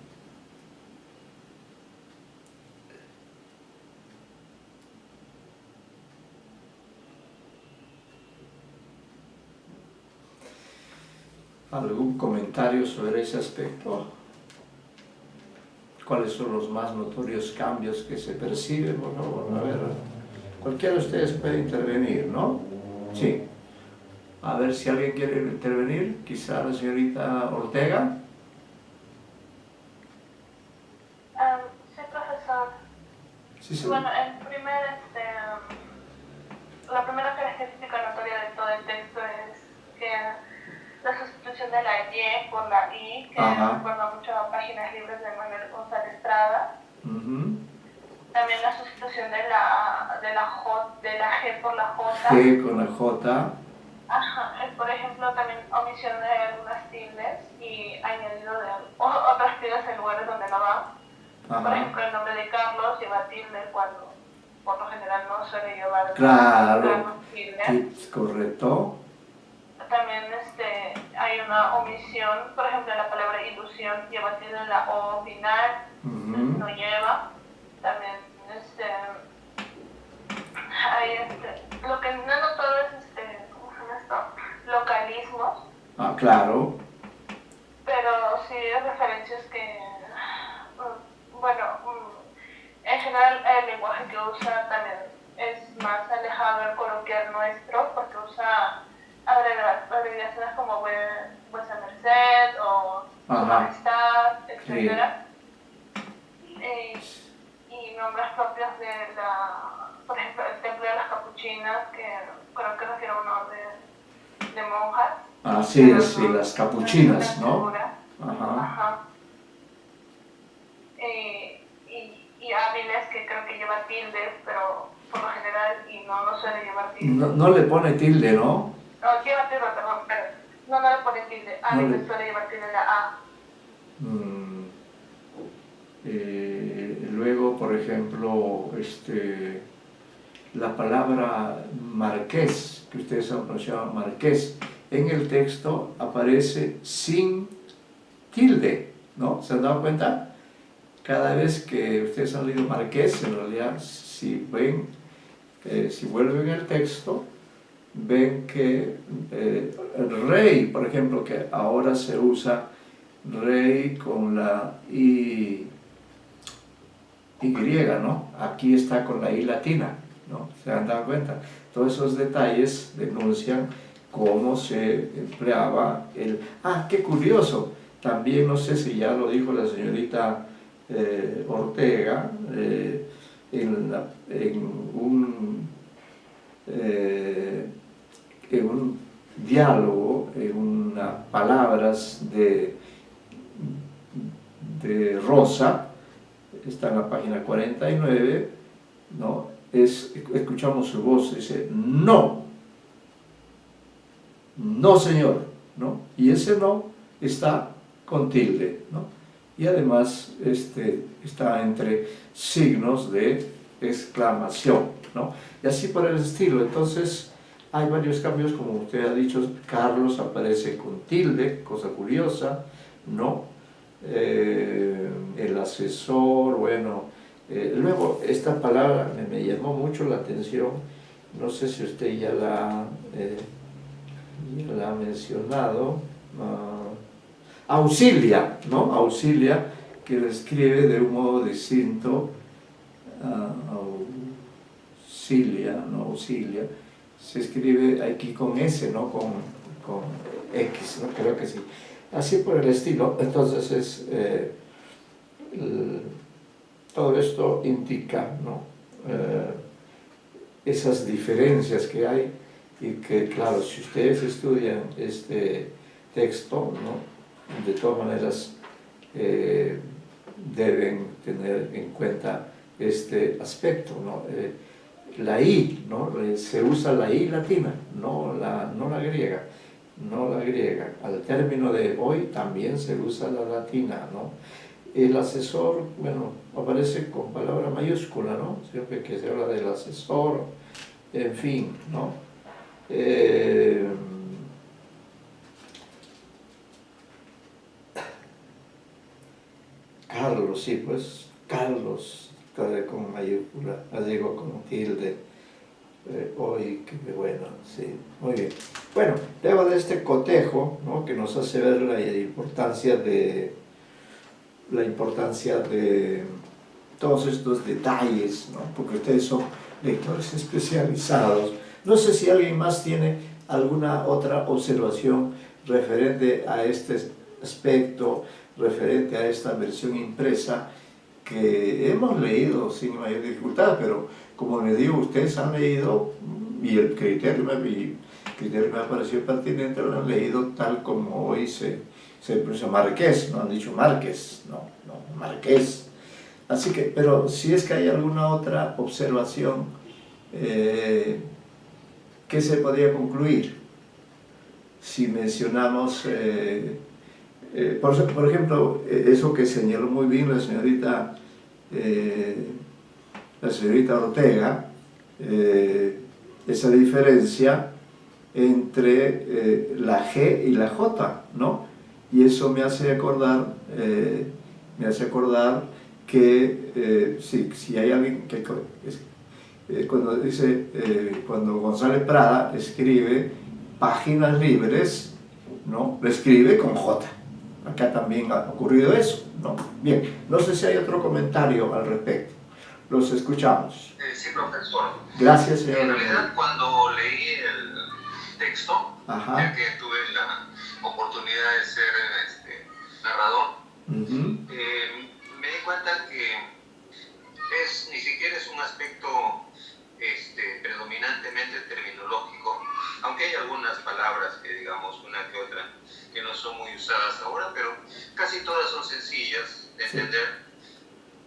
¿Algún comentario sobre ese aspecto? ¿Cuáles son los más notorios cambios que se perciben? Por favor, a ver, cualquiera de ustedes puede intervenir, ¿no? Sí. A ver si alguien quiere intervenir, quizá la señorita Ortega. Sí, profesor. Sí, sí. Bueno, la primera característica notoria de todo el texto es que la sustitución de la Y por la I, que recuerda mucho a Páginas Libres de Manuel González Estrada. También la sustitución de la G por la J. G con la J. Por ejemplo, también omisión de algunas tildes y añadido de otras tildes en lugares donde no van. Por ejemplo, el nombre de Carlos lleva tilde cuando por lo general no suele llevar tilde. Sí, correcto. También hay una omisión, por ejemplo, la palabra ilusión lleva tilde en la O final, no lleva. También hay lo que no he notado es ¿cómo se llama esto? Localismos. Claro. Pero sí hay referencias que, bueno, en general el lenguaje que usa también es más alejado del coloquial nuestro, porque usa abreviaciones como vuesa merced o su majestad, etc. Y nombres propios de por ejemplo, el templo de las capuchinas, que creo que refiere a un orden de monjas. Sí, las capuchinas, ¿no? Y Áviles, que creo que lleva tilde, pero por lo general no suele llevar tilde. No le pone tilde, ¿no? No, lleva tilde, perdón, pero no le pone tilde. Áviles suele llevar tilde en la A. Luego, por ejemplo, la palabra marqués, que ustedes han pronunciado marqués, en el texto aparece sin tilde, ¿no? ¿Se han dado cuenta? Cada vez que ustedes han leído marqués, en realidad, si vuelven el texto, ven que el rey, por ejemplo, que ahora se usa rey con la Y, ¿no? Aquí está con la I latina, ¿no? ¿Se han dado cuenta? Todos esos detalles denuncian cómo se empleaba el... Ah, qué curioso, también no sé si ya lo dijo la señorita Ortega, en un diálogo, en unas palabras de Rosa, está en la página 49, ¿no? Escuchamos su voz, dice, no, no señor, ¿no? Y ese no está con tilde, ¿no? Y además está entre signos de exclamación, ¿no? Y así por el estilo. Entonces hay varios cambios, como usted ha dicho. Carlos aparece con tilde, cosa curiosa, ¿no? El asesor, bueno, luego esta palabra me llamó mucho la atención, no sé si usted ya la ha mencionado, auxilia, ¿no? Auxilia, que lo escribe de un modo distinto, auxilia, no auxilia, se escribe aquí con S, ¿no? Con X, ¿no? Creo que sí. Así por el estilo. Entonces todo esto indica, ¿no? Esas diferencias que hay y que, claro, si ustedes estudian este texto, ¿no? De todas maneras deben tener en cuenta este aspecto, ¿no? La I, ¿no? Se usa la I latina, no la griega. No la griega. Al término de hoy también se usa la latina, ¿no? El asesor, bueno, aparece con palabra mayúscula, ¿no? Siempre que se habla del asesor, en fin, ¿no? Carlos, sí, pues, Carlos, con mayúscula, digo con tilde. Hoy, qué bueno, sí, muy bien. Bueno, luego de este cotejo, ¿no? Que nos hace ver la importancia de todos estos detalles, ¿no? Porque ustedes son lectores especializados. No sé si alguien más tiene alguna otra observación referente a este aspecto, referente a esta versión impresa que hemos leído sin mayor dificultad, pero como les digo, ustedes han leído y el criterio me ha parecido pertinente, lo han leído tal como hoy se pronuncia Marqués, no han dicho Márquez, no, Marqués. Así que, pero si es que hay alguna otra observación, ¿qué se podría concluir? Si mencionamos, por ejemplo, eso que señaló muy bien la señorita Ortega, esa diferencia entre la G y la J, ¿no? Y eso me hace acordar que si hay alguien que cuando González Prada escribe páginas libres, ¿no? Lo escribe con J. Acá también ha ocurrido eso, ¿no? Bien, no sé si hay otro comentario al respecto. Los escuchamos. Sí, profesor. Gracias, señor. En realidad, cuando leí el texto, ya que tuve la oportunidad de ser narrador, me di cuenta que ni siquiera es un aspecto predominantemente terminológico, aunque hay algunas palabras que, digamos, una que otra, que no son muy usadas ahora, pero casi todas son sencillas de entender.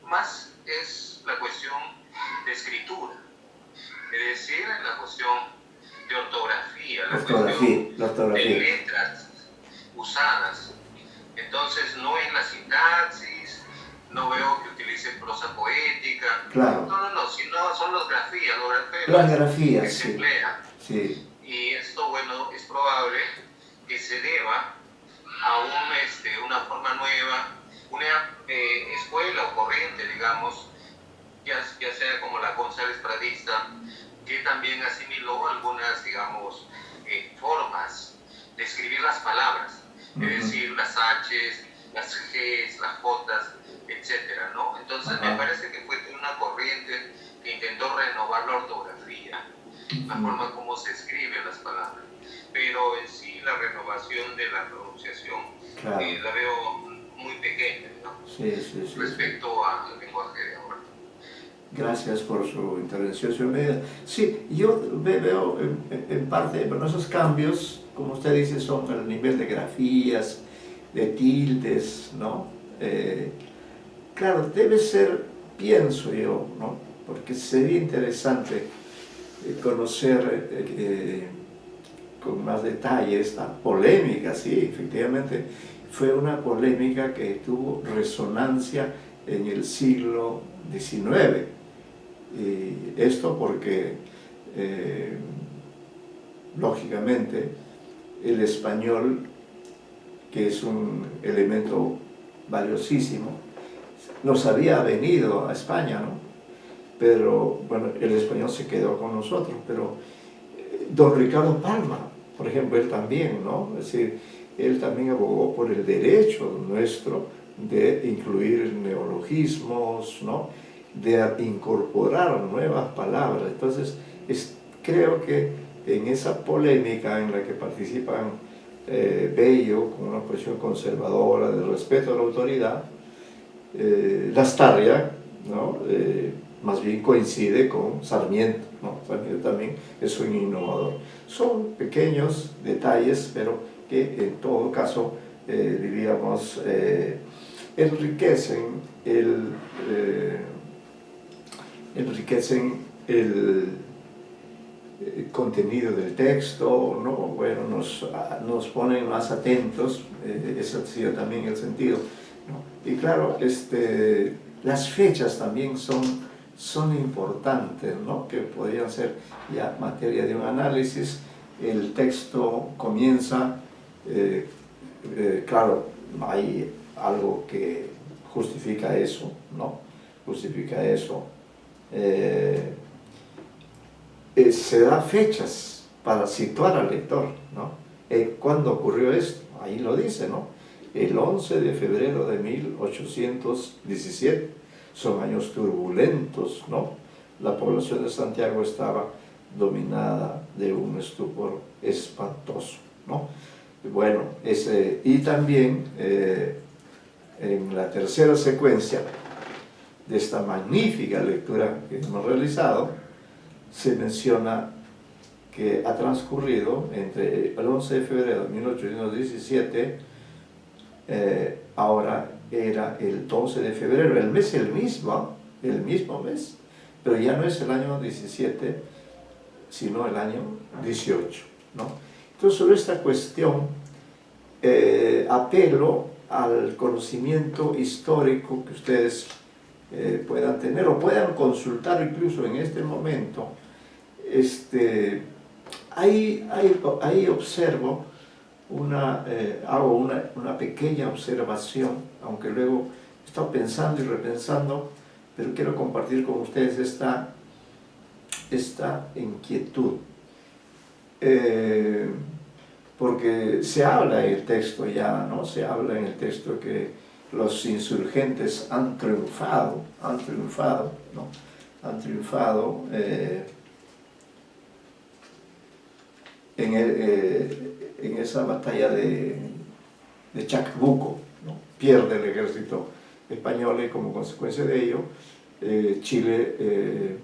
Más es la cuestión de escritura, es decir, la cuestión de ortografía, la cuestión de letras usadas. Entonces no es la sintaxis, no veo que utilice prosa poética, claro. No, sino son las grafías, las grafías que se emplean. Sí. Y esto, bueno, es probable que se deba a una forma nueva, una escuela o corriente, digamos, ya sea como la González Pradista, que también asimiló algunas, digamos, formas de escribir las palabras, es decir, las H's, las Gs, las Jotas, etcétera, ¿no? Entonces me parece que fue una corriente que intentó renovar la ortografía, la forma como se escriben las palabras, pero en sí la renovación de la pronunciación la veo muy pequeña, ¿no? Respecto al lenguaje de ahora. Gracias por su intervención, señor Medina. Sí, yo veo en parte, bueno, esos cambios, como usted dice, son al nivel de grafías, de tildes, ¿no? Claro, debe ser, pienso yo, ¿no? Porque sería interesante conocer con más detalle esta polémica, sí, efectivamente, fue una polémica que tuvo resonancia en el siglo XIX. Y esto porque, lógicamente, el español, que es un elemento valiosísimo, nos había venido a España, ¿no? Pero, bueno, el español se quedó con nosotros, pero don Ricardo Palma, por ejemplo, él también, ¿no? Es decir, él también abogó por el derecho nuestro de incluir neologismos, ¿no? De incorporar nuevas palabras. Entonces, creo que en esa polémica en la que participan Bello, con una posición conservadora de respeto a la autoridad, Lastarria, ¿no? Más bien coincide con Sarmiento, ¿no? Sarmiento también es un innovador. Son pequeños detalles, pero que en todo caso, diríamos, enriquecen el contenido del texto, ¿no? Bueno, nos ponen más atentos, ese ha sido también el sentido, ¿no? Y claro, las fechas también son importantes, ¿no? Que podrían ser ya materia de un análisis. El texto comienza, claro, hay algo que justifica eso, ¿no? Justifica eso. Se da fechas para situar al lector, ¿no? ¿Cuándo ocurrió esto? Ahí lo dice, ¿no? El 11 de febrero de 1817. Son años turbulentos, ¿no? La población de Santiago estaba dominada de un estupor espantoso, ¿no? Bueno, y también en la tercera secuencia de esta magnífica lectura que hemos realizado, se menciona que ha transcurrido entre el 11 de febrero de 1817, ahora era el 12 de febrero, el mes el mismo mes, pero ya no es el año 17, sino el año 18, ¿no? Entonces, sobre esta cuestión, apelo al conocimiento histórico que ustedes puedan tener o puedan consultar incluso en este momento. Ahí observo hago una pequeña observación, aunque luego he estado pensando y repensando, pero quiero compartir con ustedes esta inquietud. Porque se habla en el texto ya, ¿no? Se habla en el texto que los insurgentes han triunfado, ¿no? Han triunfado en esa batalla de Chacabuco, ¿no? Pierde el ejército español y como consecuencia de ello Chile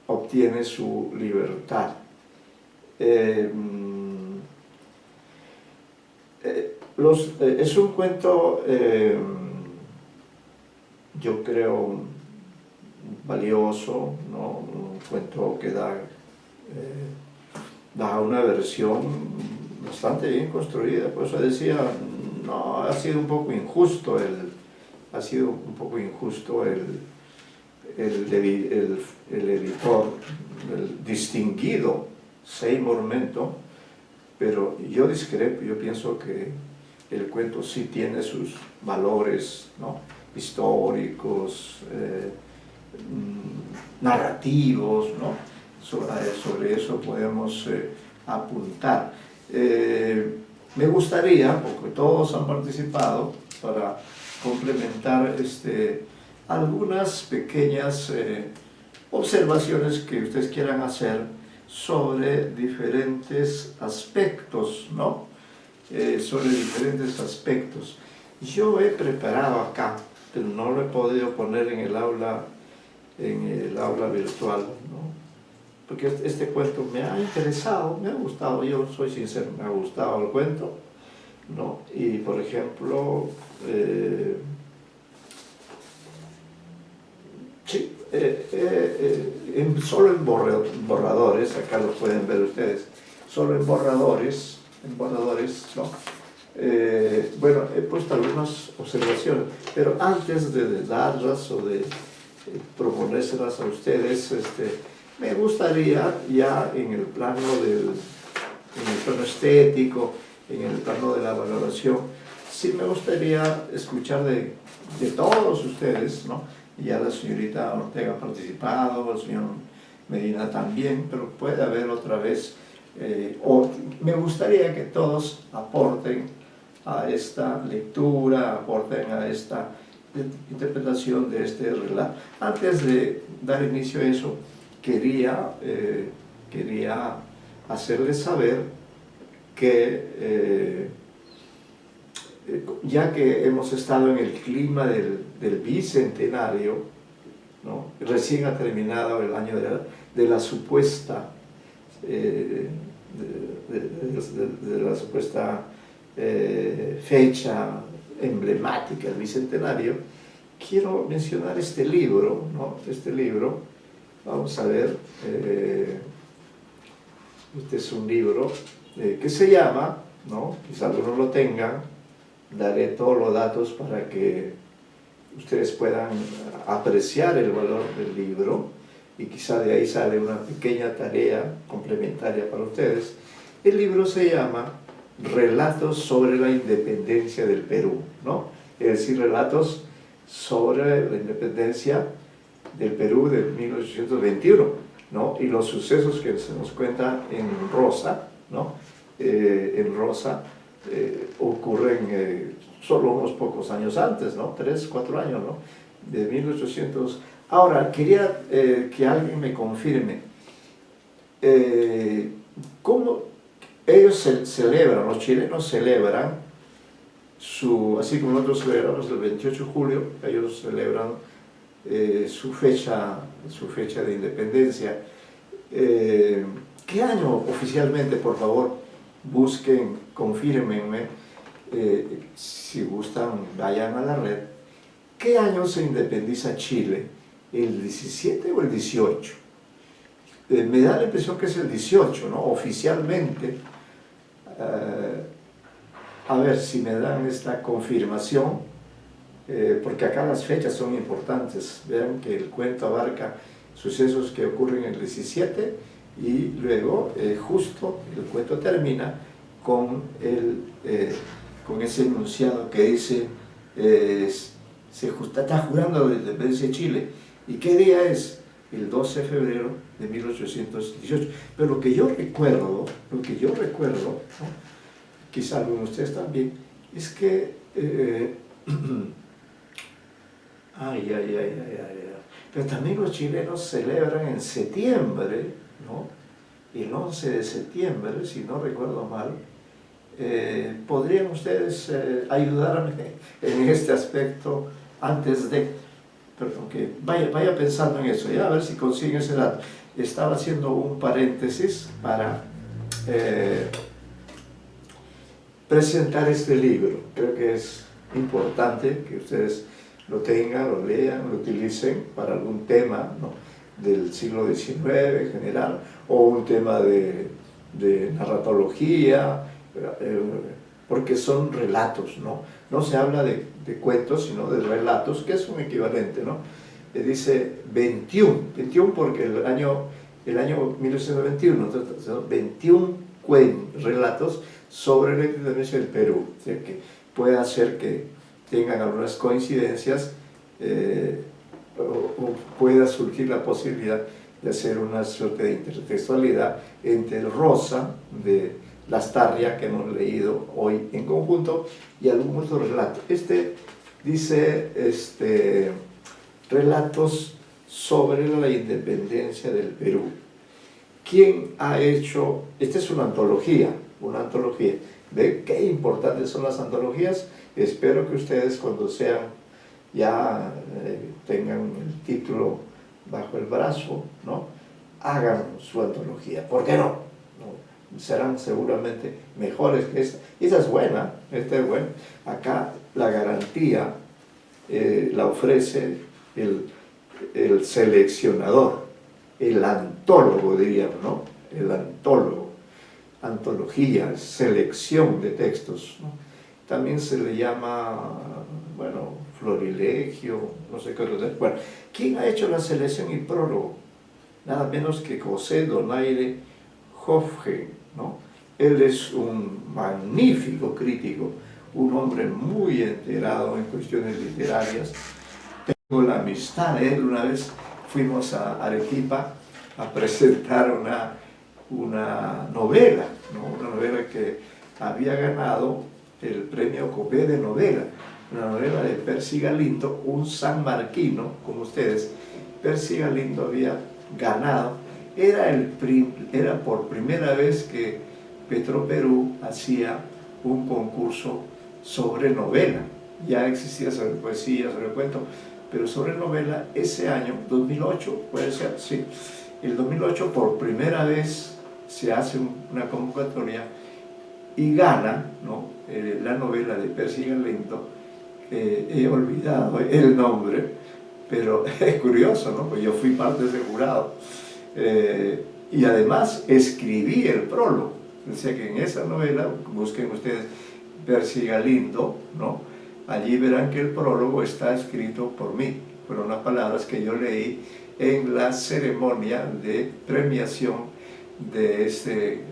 obtiene su libertad. Es un cuento, yo creo, valioso, ¿no? Un cuento que da una versión bastante bien construida. Por eso decía, no, ha sido un poco injusto el editor, el distinguido Seymour Menton, pero yo discrepo. Yo pienso que el cuento sí tiene sus valores, ¿no? Históricos, narrativos, ¿no? Sobre eso podemos apuntar. Me gustaría, porque todos han participado, para complementar algunas pequeñas observaciones que ustedes quieran hacer sobre diferentes aspectos, ¿no? Sobre diferentes aspectos. Yo he preparado acá, pero no lo he podido poner en el aula virtual, ¿no? Porque este cuento me ha interesado, me ha gustado, yo soy sincero, me ha gustado el cuento, ¿no? Y por ejemplo, sí, solo en borradores, acá lo pueden ver ustedes, solo en borradores, ¿no? Bueno, he puesto algunas observaciones, pero antes de darlas o de proponérselas a ustedes, me gustaría ya en el plano estético, en el plano de la valoración, sí me gustaría escuchar de todos ustedes, ¿no? Ya la señorita Ortega ha participado, el señor Medina también, pero puede haber otra vez, o me gustaría que todos aporten a esta lectura, aporten a esta interpretación de este relato. Antes de dar inicio a eso, quería hacerles saber que ya que hemos estado en el clima del bicentenario, ¿no? Recién ha terminado el año de la supuesta fecha emblemática del bicentenario, quiero mencionar este libro, ¿no? Este libro, vamos a ver, este es un libro que se llama, ¿no? Quizá algunos lo tengan, daré todos los datos para que ustedes puedan apreciar el valor del libro y quizá de ahí sale una pequeña tarea complementaria para ustedes. El libro se llama Relatos sobre la independencia del Perú, ¿no? Es decir, relatos sobre la independencia del Perú de 1821, ¿no? Y los sucesos que se nos cuentan en Rosa, ¿no? En Rosa ocurren solo unos pocos años antes, ¿no? 3, 4 años, ¿no? De 1800. Ahora, quería que alguien me confirme cómo ellos celebran, los chilenos celebran así como nosotros celebramos el 28 de julio, ellos celebran su fecha de independencia. ¿Qué año oficialmente, por favor? Busquen, confírmenme, si gustan, vayan a la red. ¿Qué año se independiza Chile? ¿El 17 o el 18? Me da la impresión que es el 18, ¿no? Oficialmente. A ver si me dan esta confirmación, porque acá las fechas son importantes. Vean que el cuento abarca sucesos que ocurren el 17 y luego justo el cuento termina con ese enunciado que dice se está jurando la independencia de Chile. ¿Y qué día es? El 12 de febrero de 1818. Pero lo que yo recuerdo, ¿no? Quizá algunos de ustedes también, es que pero también los chilenos celebran en septiembre, ¿no? El 11 de septiembre, si no recuerdo mal. ¿Podrían ustedes ayudarme en este aspecto antes de... Perdón, que vaya pensando en eso, ¿ya? A ver si consiguen ese dato. Estaba haciendo un paréntesis para presentar este libro. Creo que es importante que ustedes lo tengan, lo lean, lo utilicen para algún tema, ¿no? Del siglo XIX en general, o un tema de narratología, porque son relatos, ¿no? No se habla de cuentos, sino de relatos, que es un equivalente, ¿no? Dice 21 porque el año 1921, entonces, 21 relatos sobre la independencia del Perú, o sea, que puede hacer que tengan algunas coincidencias o pueda surgir la posibilidad de hacer una suerte de intertextualidad entre Rosa de Lastarria, que hemos leído hoy en conjunto, y algún otro relato. Dice relatos sobre la independencia del Perú. ¿Quién ha hecho? Esta es una antología. ¿Ve qué importantes son las antologías? Espero que ustedes, cuando sean ya tengan el título bajo el brazo, ¿no?, hagan su antología. ¿Por qué no? Serán seguramente mejores que esta. Esta es buena, Acá la garantía la ofrece el seleccionador, el antólogo, diríamos, ¿no? El antólogo, antología, selección de textos, ¿no? También se le llama, florilegio, no sé qué otro. Bueno, ¿quién ha hecho la selección y prólogo? Nada menos que José Donaire Hofgen, ¿no? Él es un magnífico crítico, un hombre muy enterado en cuestiones literarias. Tengo la amistad de él. Una vez fuimos a Arequipa a presentar una novela, ¿no?, una novela que había ganado el premio Copé de novela, una novela de Percy Galindo, un sanmarquino como ustedes. Percy Galindo había ganado, era por primera vez que Petroperú hacía un concurso sobre novela. Ya existía sobre poesía, sobre cuento, pero sobre novela ese año, 2008, puede ser, sí. El 2008 por primera vez se hace una convocatoria y gana, ¿no?, la novela de Percy Galindo. He olvidado el nombre, pero es curioso, ¿no?, pues yo fui parte de ese jurado. Y además escribí el prólogo. O sea que en esa novela, busquen ustedes Percy Galindo, ¿no?, allí verán que el prólogo está escrito por mí. Fueron unas palabras que yo leí en la ceremonia de premiación de ese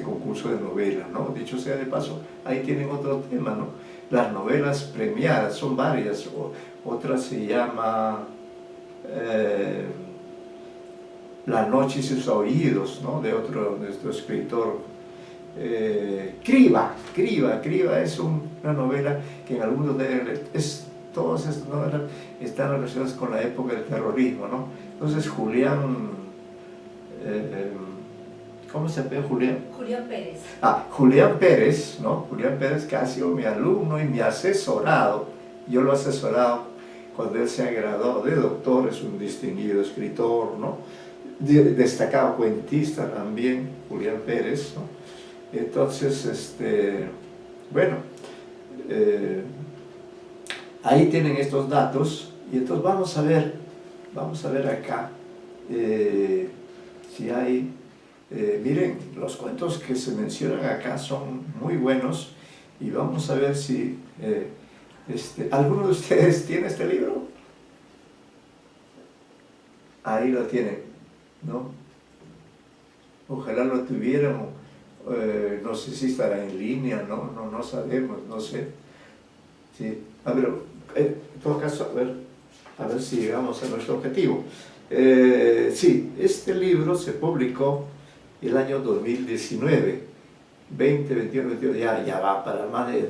concurso de novela, ¿no? Dicho sea de paso, ahí tienen otro tema, ¿no? Las novelas premiadas son varias. Otra se llama La noche y sus aullidos, ¿no?, de nuestro escritor Criba es una novela que en algunos de todas estas novelas están relacionadas con la época del terrorismo, ¿no? Entonces Julián, ¿cómo se llama Julián? Julián Pérez. Julián Pérez, ¿no? Julián Pérez, que ha sido mi alumno y mi asesorado. Yo lo he asesorado cuando él se ha graduado de doctor, es un distinguido escritor, ¿no?, destacado cuentista también, Julián Pérez, ¿no? Entonces, ahí tienen estos datos, y entonces vamos a ver acá si hay, miren, los cuentos que se mencionan acá son muy buenos, y vamos a ver si ¿alguno de ustedes tiene este libro? Ahí lo tienen, ¿no? Ojalá lo tuvieran. No sé si estará en línea, no sabemos, no sé. Sí. A ver, en todo caso, a ver si llegamos a nuestro objetivo. Sí, este libro se publicó el año 2019, 2021, ya va para más de,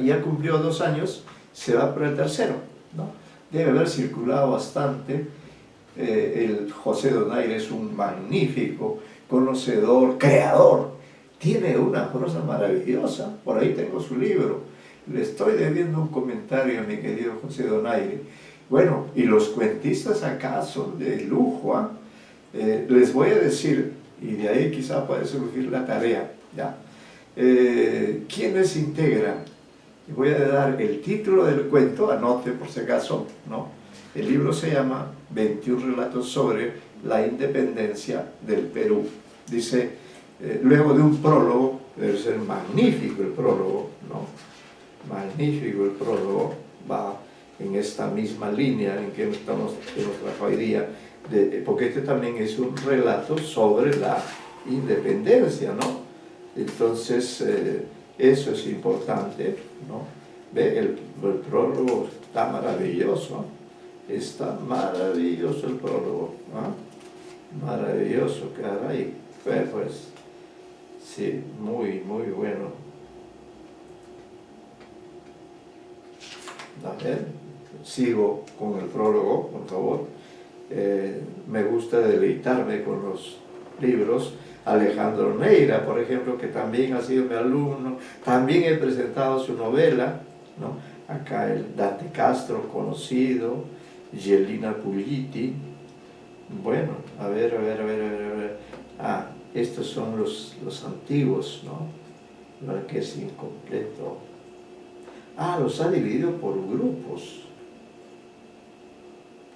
ya cumplió 2 años, se va por el tercero, ¿no? Debe haber circulado bastante. El José Donaire es un magnífico conocedor, creador. Tiene una prosa maravillosa. Por ahí tengo su libro. Le estoy debiendo un comentario a mi querido José Donaire. Bueno, y los cuentistas acá son de lujo, ¿eh? Les voy a decir, y de ahí quizá puede surgir la tarea, ¿ya? ¿Quiénes integran? Voy a dar el título del cuento, anote por si acaso, ¿no? El libro se llama 21 relatos sobre la independencia del Perú. Dice, luego de un prólogo, debe ser magnífico el prólogo, ¿no? Magnífico el prólogo, va en esta misma línea en que hemos trabajado hoy día, porque este también es un relato sobre la independencia, ¿no? Entonces, eso es importante, ¿no? Ve, el prólogo está maravilloso, está maravilloso el prólogo, ¿no? Maravilloso, caray. Pues, Sí, muy, muy bueno. A ver, sigo con el prólogo, por favor. Me gusta deleitarme con los libros. Alejandro Neira, por ejemplo, que también ha sido mi alumno, también he presentado su novela, ¿no? Acá el Dante Castro, conocido, Yelina Pugliti. Bueno, a ver. Ah, estos son los antiguos, ¿no? Lo que es incompleto. Ah, los ha dividido por grupos.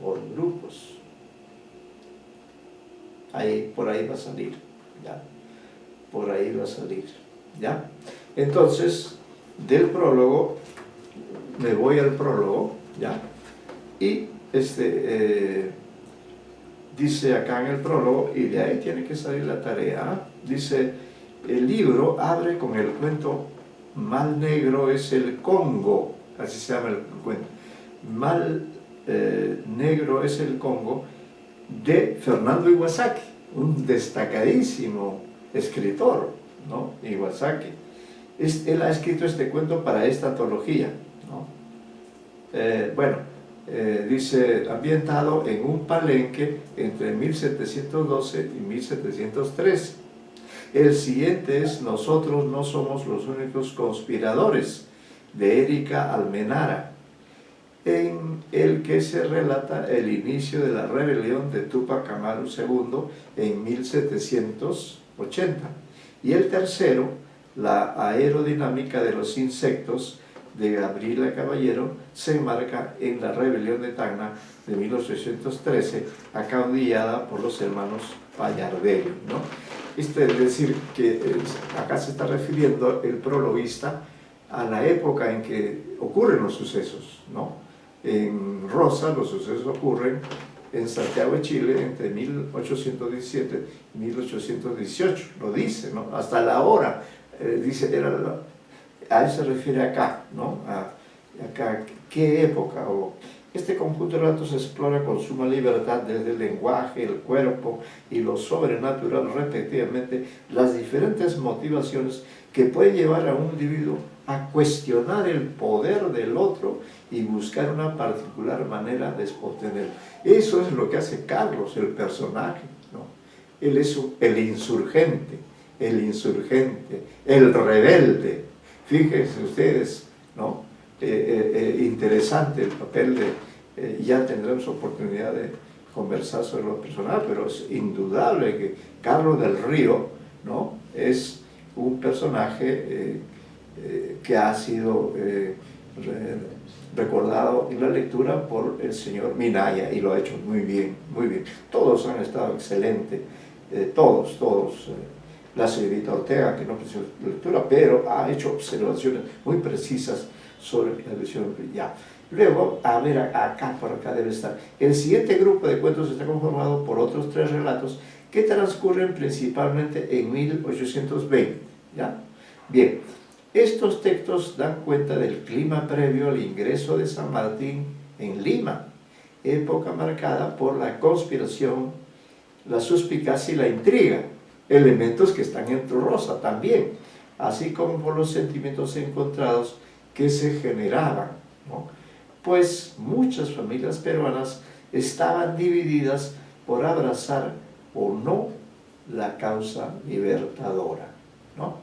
Por grupos. Ahí, por ahí va a salir, ¿ya? Por ahí va a salir, ¿ya? Entonces, del prólogo, me voy al prólogo, ¿ya? Y dice acá en el prólogo, y de ahí tiene que salir la tarea, dice, el libro abre con el cuento Mal Negro es el Congo, así se llama el cuento, Mal Negro es el Congo, de Fernando Iwasaki, un destacadísimo escritor, ¿no? Iwasaki. Él ha escrito este cuento para esta antología, ¿no? Dice, ambientado en un palenque entre 1712 y 1713. El siguiente es Nosotros no somos los únicos conspiradores, de Erika Almenara, en el que se relata el inicio de la rebelión de Túpac Amaru II en 1780. Y el tercero, La aerodinámica de los insectos, de Gabriela Caballero, se enmarca en la rebelión de Tacna de 1813, acaudillada por los hermanos Pallardelli, ¿no? Es decir, que acá se está refiriendo el prologuista a la época en que ocurren los sucesos, ¿no? En Rosa los sucesos ocurren en Santiago de Chile entre 1817 y 1818, lo dice, ¿no? Hasta la hora, dice, a eso se refiere acá, ¿no? Acá, ¿qué época? Este conjunto de relatos explora con suma libertad desde el lenguaje, el cuerpo y lo sobrenatural, respectivamente, las diferentes motivaciones que pueden llevar a un individuo a cuestionar el poder del otro y buscar una particular manera de obtenerlo. Eso es lo que hace Carlos, el personaje, ¿no? Él es el insurgente, el rebelde. Fíjense ustedes, ¿no? Interesante el papel de, ya tendremos oportunidad de conversar sobre lo personal, pero es indudable que Carlos del Río, ¿no? Es un personaje que ha sido recordado en la lectura por el señor Minaya, y lo ha hecho muy bien, muy bien. Todos han estado excelentes, todos. La señorita Ortega, que no precisó lectura, pero ha hecho observaciones muy precisas sobre la visión ya. Luego, a ver, acá, por acá debe estar. El siguiente grupo de cuentos está conformado por otros 3 relatos que transcurren principalmente en 1820, ¿ya? Bien, estos textos dan cuenta del clima previo al ingreso de San Martín en Lima, época marcada por la conspiración, la suspicacia y la intriga, elementos que están en Rosa también, así como por los sentimientos encontrados que se generaban, ¿no? Pues muchas familias peruanas estaban divididas por abrazar o no la causa libertadora, ¿no?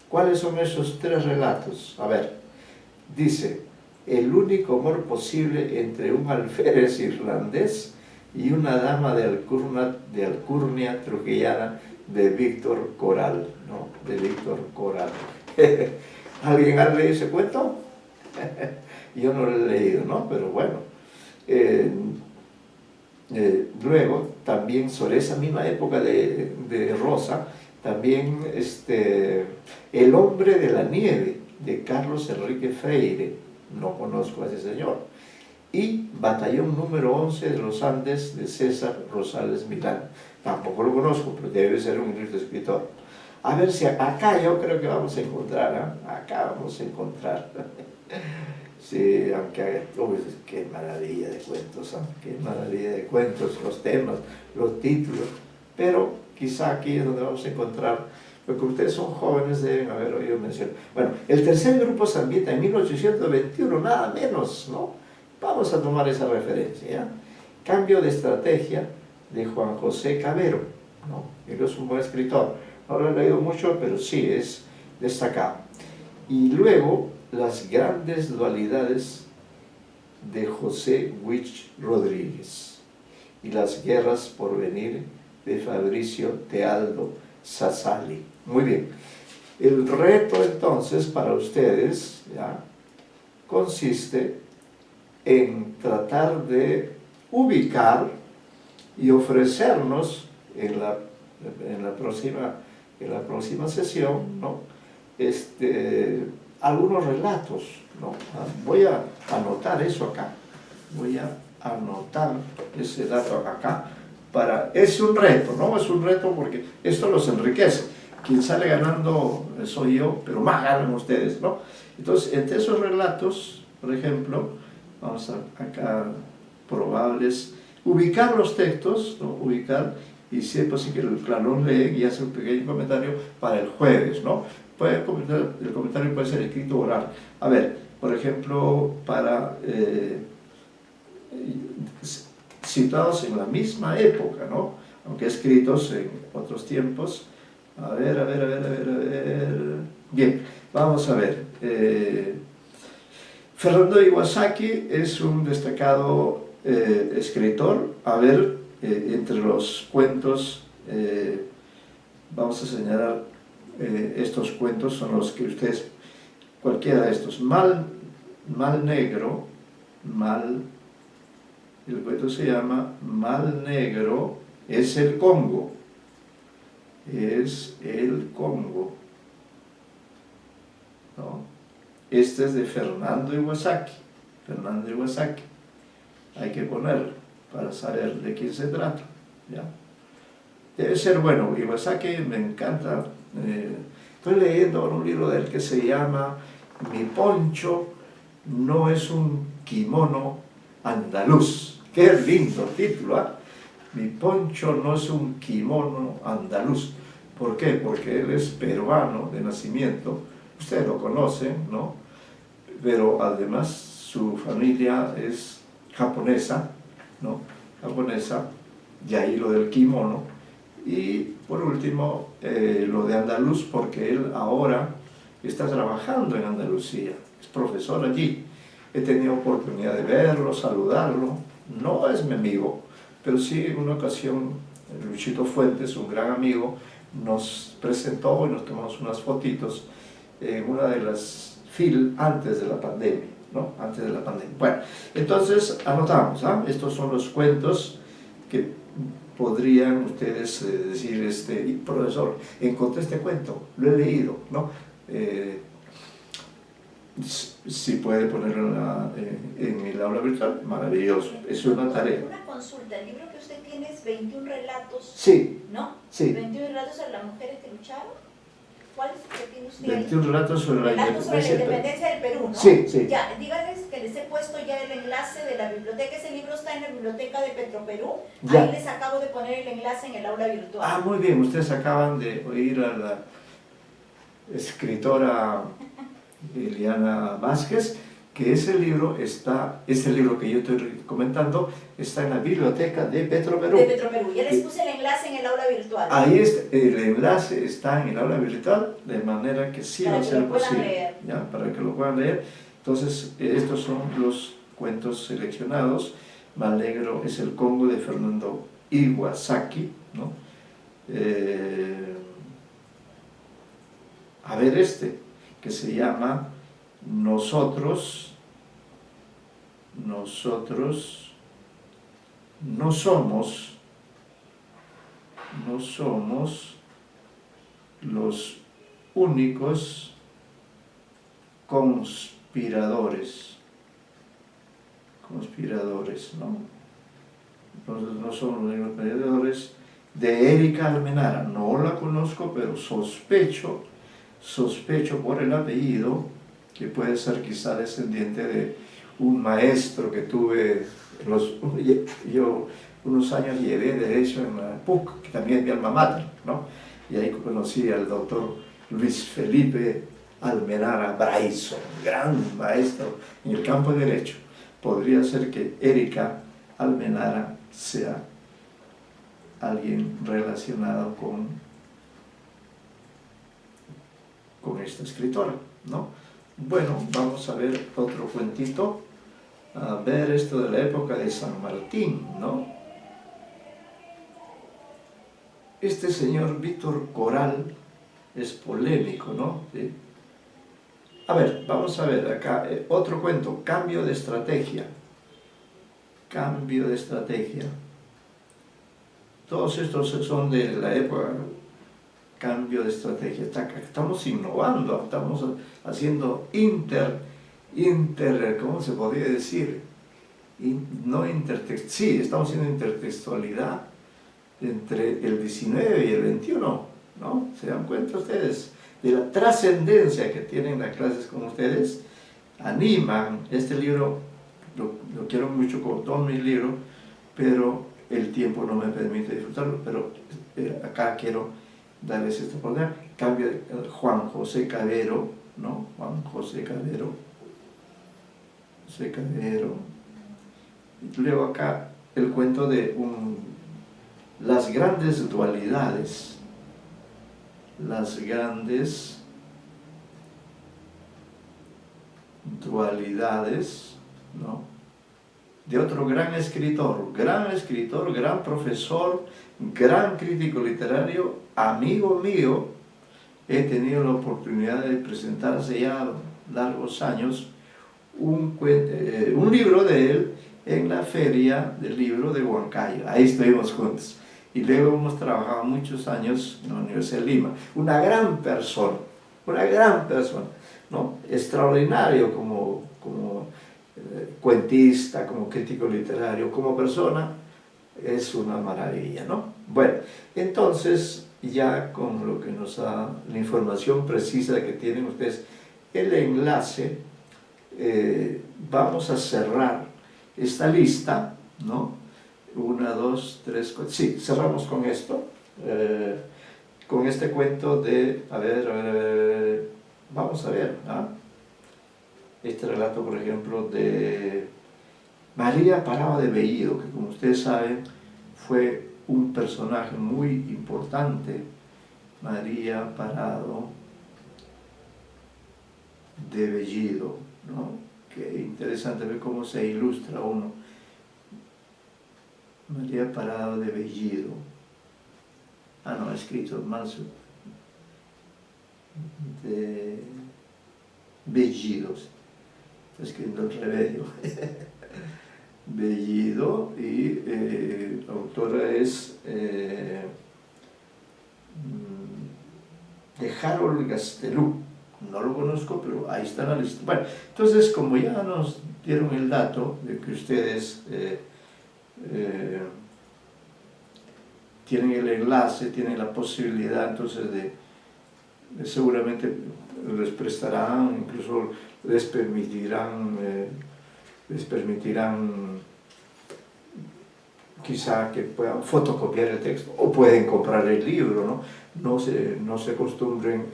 ¿Cuáles son esos 3 relatos? A ver, dice, el único amor posible entre un alférez irlandés y una dama de alcurnia trujillana, de Víctor Coral, ¿no? De Víctor Coral. ¿Alguien ha leído ese cuento? Yo no lo he leído, ¿no? Pero bueno. Luego, también sobre esa misma época de Rosa, también El hombre de la nieve, de Carlos Enrique Freire, no conozco a ese señor, y Batallón número 11 de los Andes, de César Rosales Milán. Tampoco lo conozco, pero debe ser un ilustre escritor. A ver si acá yo creo que vamos a encontrar, ¿eh? Acá vamos a encontrar. Sí, aunque, qué maravilla de cuentos, ¿eh? Qué maravilla de cuentos, los temas, los títulos. Pero quizá aquí es donde vamos a encontrar Porque ustedes son jóvenes, deben haber oído mencionar. Bueno, el tercer grupo se ambienta en 1821, nada menos, ¿no? Vamos a tomar esa referencia, ¿ya? Cambio de estrategia de Juan José Cabero, ¿no? Él es un buen escritor. No lo he leído mucho, pero sí es destacado. Y luego, las grandes dualidades de José Huich Rodríguez y las guerras por venir de Fabricio Tealdo Sassali. Muy bien. El reto entonces para ustedes, ¿ya?, consiste en tratar de ubicar y ofrecernos en la próxima sesión, ¿no?, algunos relatos, ¿no? Voy a anotar eso acá. Voy a anotar ese dato acá. Es un reto, ¿no? Es un reto porque esto los enriquece. Quien sale ganando soy yo, pero más ganan ustedes, ¿no? Entonces, entre esos relatos, por ejemplo, vamos a acá, probables, ubicar los textos, ¿no? Ubicar, y si es posible que el Clarón lee y hace un pequeño comentario para el jueves, ¿no? El comentario puede ser escrito o oral. A ver, por ejemplo, para situados en la misma época, ¿no?, aunque escritos en otros tiempos. A ver. Bien, vamos a ver. Fernando Iwasaki es un destacado escritor. A ver, entre los cuentos, vamos a señalar estos cuentos, son los que ustedes, cualquiera de estos. Mal Negro, el cuento se llama Mal Negro es el Congo. Es el Congo, ¿no? Este es de Fernando Iwasaki. Hay que ponerlo para saber de quién se trata, ¿ya? Debe ser bueno. Iwasaki me encanta. Estoy leyendo un libro de él que se llama Mi poncho no es un kimono andaluz. Qué lindo título, ¿eh? Mi poncho no es un kimono andaluz. ¿Por qué? Porque él es peruano de nacimiento. Ustedes lo conocen, ¿no? Pero además su familia es japonesa, ¿no? Japonesa, y ahí lo del kimono. Y por último, lo de andaluz, porque él ahora está trabajando en Andalucía, es profesor allí. He tenido oportunidad de verlo, saludarlo. No es mi amigo, pero sí en una ocasión Luchito Fuentes, un gran amigo, nos presentó y nos tomamos unas fotitos en una de las antes de la pandemia, ¿no? Antes de la pandemia. Bueno, entonces anotamos, ¿ah? Estos son los cuentos que podrían ustedes decir, profesor, encontré este cuento, lo he leído, ¿no? Si puede ponerlo en el aula virtual, maravilloso, es una tarea. Una consulta, el libro que usted tiene es 21 relatos, sí, ¿no? Sí. 21 relatos sobre las mujeres que lucharon. ¿Cuál es el que tiene usted 21 relatos sobre la independencia del Perú, ¿no? Sí, sí. Ya, díganles que les he puesto ya el enlace de la biblioteca. Ese libro está en la biblioteca de Petroperú. Ya. Ahí les acabo de poner el enlace en el aula virtual. Ah, muy bien, ustedes acaban de oír a la escritora Liliana Vázquez, que ese libro que yo estoy comentando, está en la biblioteca de Petroperú. De Petroperú. Ya les puse el enlace en el aula virtual. Ahí el enlace está en el aula virtual, de manera que sí va a ser posible. ¿Ya? Para que lo puedan leer. Entonces, estos son los cuentos seleccionados. Mal Negro es el Congo, de Fernando Iwasaki, ¿no? A ver que se llama Nosotros no somos los únicos conspiradores, ¿no? Entonces no somos los únicos conspiradores, de Erika Almenara. No la conozco, pero sospecho por el apellido que puede ser quizá descendiente de un maestro que tuve, yo unos años llevé derecho en la PUC, que también es mi alma mater, ¿no? y ahí conocí al doctor Luis Felipe Almenara Braiso, gran maestro en el campo de derecho. Podría ser que Erika Almenara sea alguien relacionado con esta escritora, ¿no? Bueno, vamos a ver otro cuentito, a ver esto de la época de San Martín, ¿no? Este señor Víctor Coral es polémico, ¿no? ¿Sí? A ver, vamos a ver acá, otro cuento, cambio de estrategia. Cambio de estrategia. Todos estos son de la época, cambio de estrategia. Estamos innovando, estamos haciendo ¿cómo se podría decir? Sí, estamos haciendo intertextualidad entre el 19 y el 21, ¿no? ¿Se dan cuenta ustedes de la trascendencia que tienen las clases con ustedes? Animan. Este libro lo quiero mucho como todos mis libros, pero el tiempo no me permite disfrutarlo, pero acá quiero darles esta oportunidad. Cambio de Juan José Cabero, ¿no? Juan José Cabero. Y luego acá el cuento de las grandes dualidades. Las grandes dualidades, ¿no? De otro gran escritor, gran profesor, gran crítico literario, amigo mío. He tenido la oportunidad de presentar hace ya largos años un libro de él en la Feria del Libro de Huancayo. Ahí estuvimos juntos. Y luego hemos trabajado muchos años en la Universidad de Lima. Una gran persona, ¿no? Extraordinario como cuentista, como crítico literario, como persona, es una maravilla, ¿no? Bueno, entonces, ya con lo que nos da la información precisa que tienen ustedes, el enlace, vamos a cerrar esta lista, ¿no? 1, 2, 3, 4, sí, cerramos con esto, con este cuento de, a ver, vamos a ver, ¿no? Este relato, por ejemplo, de María Parado de Bellido, que como ustedes saben, fue un personaje muy importante. María Parado de Bellido, ¿no? Qué interesante ver cómo se ilustra uno. María Parado de Bellido. Ah, no, escrito mal. De Bellidos. Está escrito el remedio. Bellido, y la autora es de Harold Gastelú. No lo conozco, pero ahí está en la lista. Bueno, entonces, como ya nos dieron el dato de que ustedes tienen el enlace, tienen la posibilidad entonces de seguramente les prestarán, incluso les permitirán quizá que puedan fotocopiar el texto o pueden comprar el libro, ¿no? No se acostumbren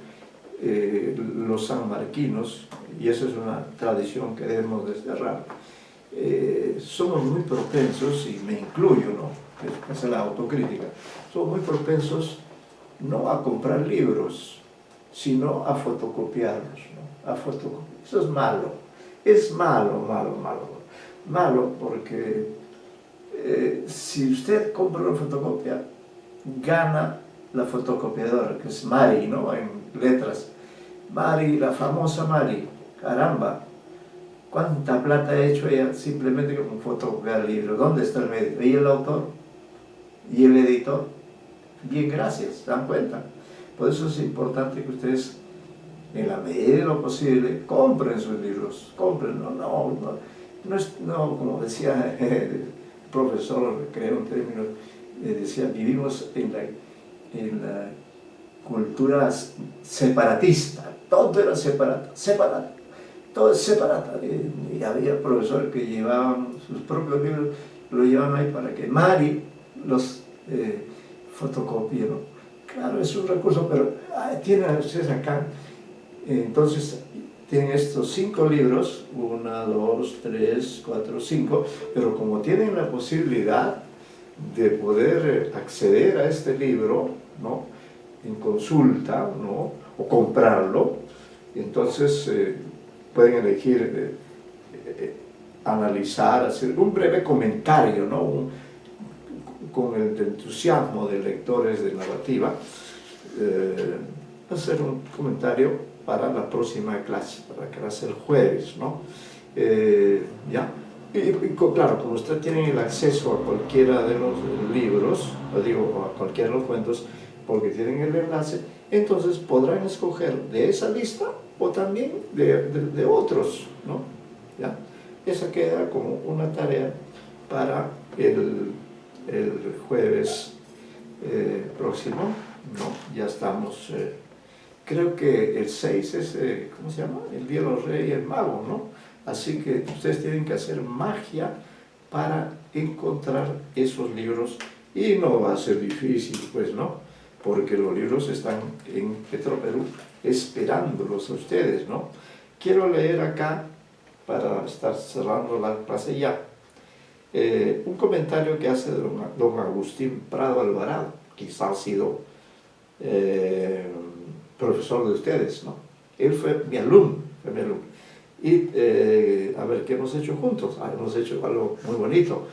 los sanmarquinos, y eso es una tradición que debemos desterrar. Somos muy propensos, y me incluyo, ¿no? Es la autocrítica, somos muy propensos no a comprar libros, sino a fotocopiarlos, ¿no? Eso es malo, malo porque si usted compra una fotocopia, gana la fotocopiadora, que es Mari, ¿no? En letras. Mari, la famosa Mari, caramba, ¿cuánta plata ha hecho ella simplemente con fotocopiar el libro? ¿Dónde está el mérito? ¿Y el autor? ¿Y el editor? Bien, gracias, ¿se dan cuenta? Por eso es importante que ustedes, en la medida de lo posible, compren sus libros, compren, no, como decía el profesor, creó un término, decía, vivimos en la cultura separatista, todo era separado, todo es separado, y había profesores que llevaban sus propios libros, lo llevaban ahí para que Mari los fotocopie, ¿no? Claro, es un recurso, pero tienen ustedes acá, entonces tienen estos 5 libros, 1, 2, 3, 4, 5, pero como tienen la posibilidad de poder acceder a este libro, ¿no?, en consulta, ¿no?, o comprarlo, entonces pueden elegir analizar, hacer un breve comentario, ¿no?, con el entusiasmo de lectores de narrativa, hacer un comentario para la próxima clase, para que va a ser el jueves, ¿no? ¿Ya? Claro, como ustedes tienen el acceso a cualquiera de los libros, o digo, a cualquiera de los cuentos, porque tienen el enlace, entonces podrán escoger de esa lista o también de otros, ¿no? ¿Ya? Esa queda como una tarea para el jueves próximo, ¿no? Ya estamos, creo que el 6 es, ¿cómo se llama? El Día de los Reyes Magos, ¿no? Así que ustedes tienen que hacer magia para encontrar esos libros y no va a ser difícil, pues, ¿no? Porque los libros están en Petroperú esperándolos a ustedes, ¿no? Quiero leer acá, para estar cerrando la clase ya, un comentario que hace don Agustín Prado Alvarado, quizá ha sido profesor de ustedes, ¿no? Él fue mi alumno, Y, a ver, ¿qué hemos hecho juntos? Hemos hecho algo muy bonito.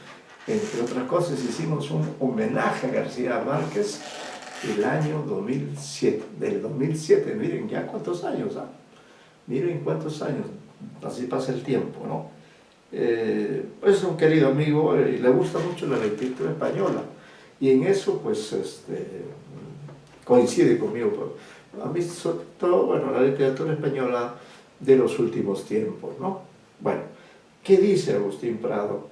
Entre otras cosas, hicimos un homenaje a García Márquez el año 2007, del 2007, miren ya cuántos años, ¿ah? Miren cuántos años, así pasa el tiempo, ¿no? Es un querido amigo y le gusta mucho la literatura española y en eso pues coincide conmigo. A mí sobre todo, bueno, la literatura española de los últimos tiempos, ¿no? Bueno, ¿qué dice Agustín Prado?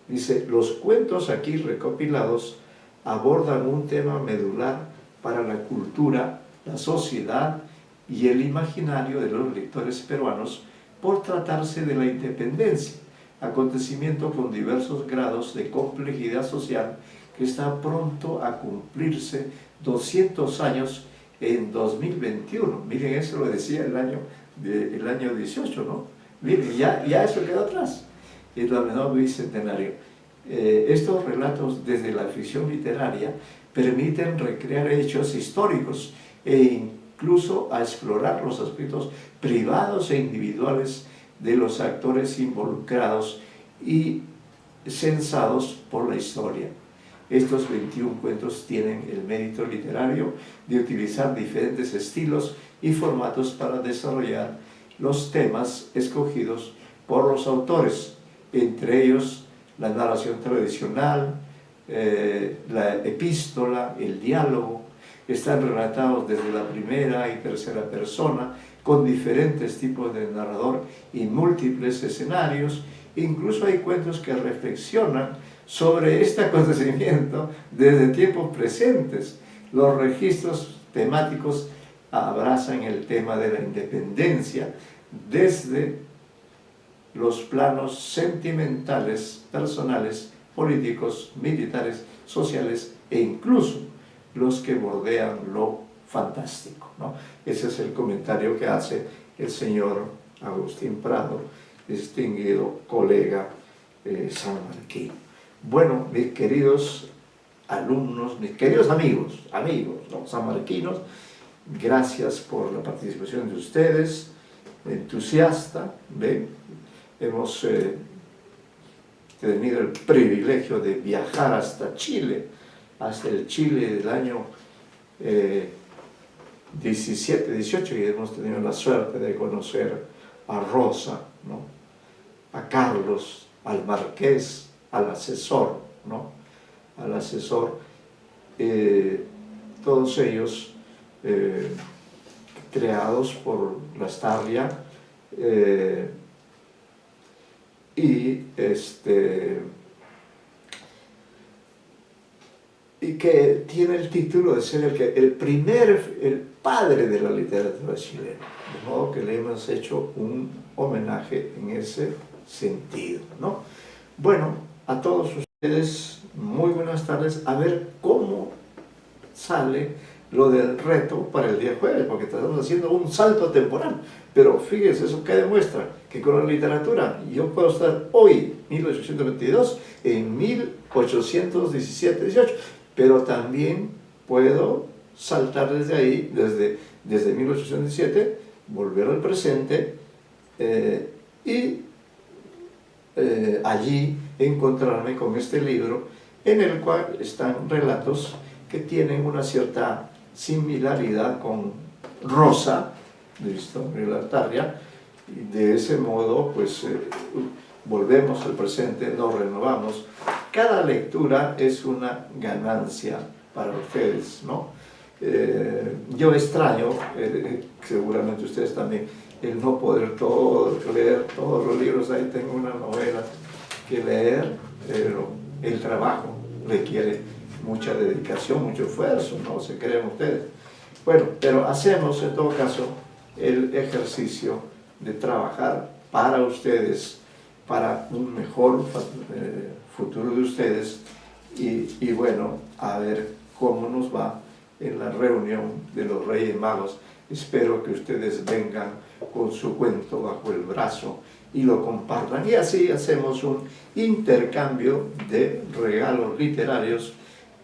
Dice, los cuentos aquí recopilados abordan un tema medular para la cultura, la sociedad y el imaginario de los lectores peruanos por tratarse de la independencia, acontecimiento con diversos grados de complejidad social que está pronto a cumplirse 200 años en 2021. Miren, eso lo decía el año 18, ¿no? Miren, ya eso quedó atrás. Es la menor bicentenario. Estos relatos desde la ficción literaria permiten recrear hechos históricos e incluso a explorar los aspectos privados e individuales de los actores involucrados y censados por la historia. Estos 21 cuentos tienen el mérito literario de utilizar diferentes estilos y formatos para desarrollar los temas escogidos por los autores, entre ellos la narración tradicional, la epístola, el diálogo. Están relatados desde la primera y tercera persona, con diferentes tipos de narrador y múltiples escenarios. Incluso hay cuentos que reflexionan sobre este acontecimiento desde tiempos presentes. Los registros temáticos abrazan el tema de la independencia desde los planos sentimentales, personales, políticos, militares, sociales e incluso los que bordean lo fantástico, ¿no? Ese es el comentario que hace el señor Agustín Prado, distinguido colega sanmarquino. Bueno, mis queridos alumnos, mis queridos amigos, ¿no?, sanmarquinos, gracias por la participación de ustedes, entusiasta, ¿ven? Hemos tenido el privilegio de viajar hasta Chile, hasta el Chile del año 17, 18, y hemos tenido la suerte de conocer a Rosa, ¿no?, a Carlos, al marqués, al asesor, ¿no?, al asesor, todos ellos creados por la Starria, y que tiene el título de ser el padre de la literatura chilena, de modo que le hemos hecho un homenaje en ese sentido, ¿no? Bueno, a todos ustedes, muy buenas tardes. A ver cómo sale lo del reto para el día jueves, porque estamos haciendo un salto temporal. Pero fíjese, ¿eso qué demuestra? Que con la literatura yo puedo estar hoy, 1822, en 1817-18, pero también puedo saltar desde ahí, desde 1817, volver al presente y allí encontrarme con este libro en el cual están relatos que tienen una cierta similaridad con Rosa, ¿listo?, de la Tarria, y de ese modo pues volvemos al presente, nos renovamos. Cada lectura es una ganancia para ustedes, ¿no? Yo extraño, seguramente ustedes también, el no poder leer todos los libros. Ahí tengo una novela que leer, pero el trabajo requiere mucha dedicación, mucho esfuerzo, no se crean ustedes. Bueno, pero hacemos en todo caso el ejercicio de trabajar para ustedes, para un mejor futuro de ustedes y bueno, a ver cómo nos va en la reunión de los Reyes Magos. Espero que ustedes vengan con su cuento bajo el brazo y lo compartan, y así hacemos un intercambio de regalos literarios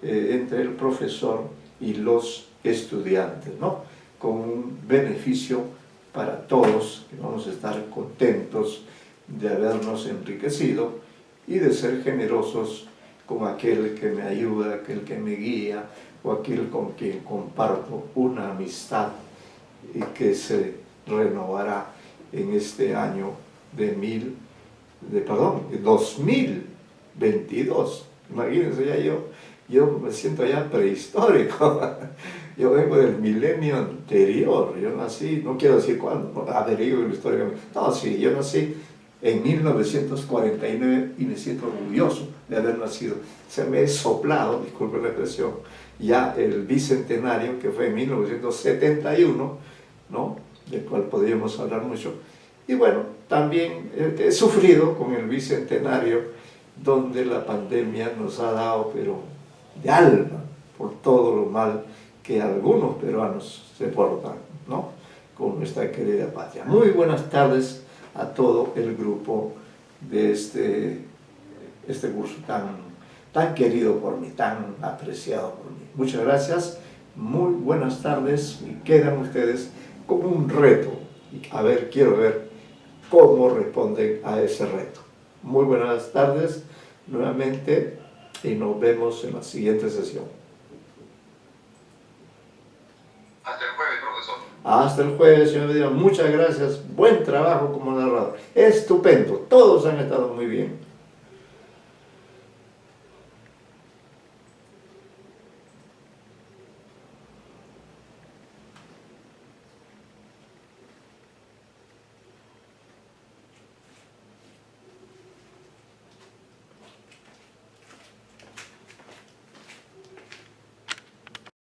entre el profesor y los estudiantes, ¿no? Con un beneficio para todos, que vamos a estar contentos de habernos enriquecido y de ser generosos con aquel que me ayuda, aquel que me guía, o aquel con quien comparto una amistad y que se renovará en este año de 2022. Imagínense, ya yo me siento ya prehistórico. Yo vengo del milenio anterior. Yo nací, no quiero decir cuándo, averiguo históricamente. No, sí, yo nací en 1949 y me siento orgulloso de haber nacido. Se me he soplado, disculpen la expresión, ya el bicentenario, que fue en 1971, ¿no?, del cual podríamos hablar mucho. Y bueno, también he sufrido con el bicentenario, donde la pandemia nos ha dado, pero de alma, por todo lo mal que algunos peruanos se portan, ¿no?, con nuestra querida patria. Muy buenas tardes a todo el grupo de este curso tan querido por mí, tan apreciado por mí. Muchas gracias, muy buenas tardes, y quedan ustedes con un reto. A ver, quiero ver cómo responden a ese reto. Muy buenas tardes nuevamente y nos vemos en la siguiente sesión. Hasta el jueves, profesor. Hasta el jueves, señor Medina. Muchas gracias. Buen trabajo como narrador. Estupendo. Todos han estado muy bien.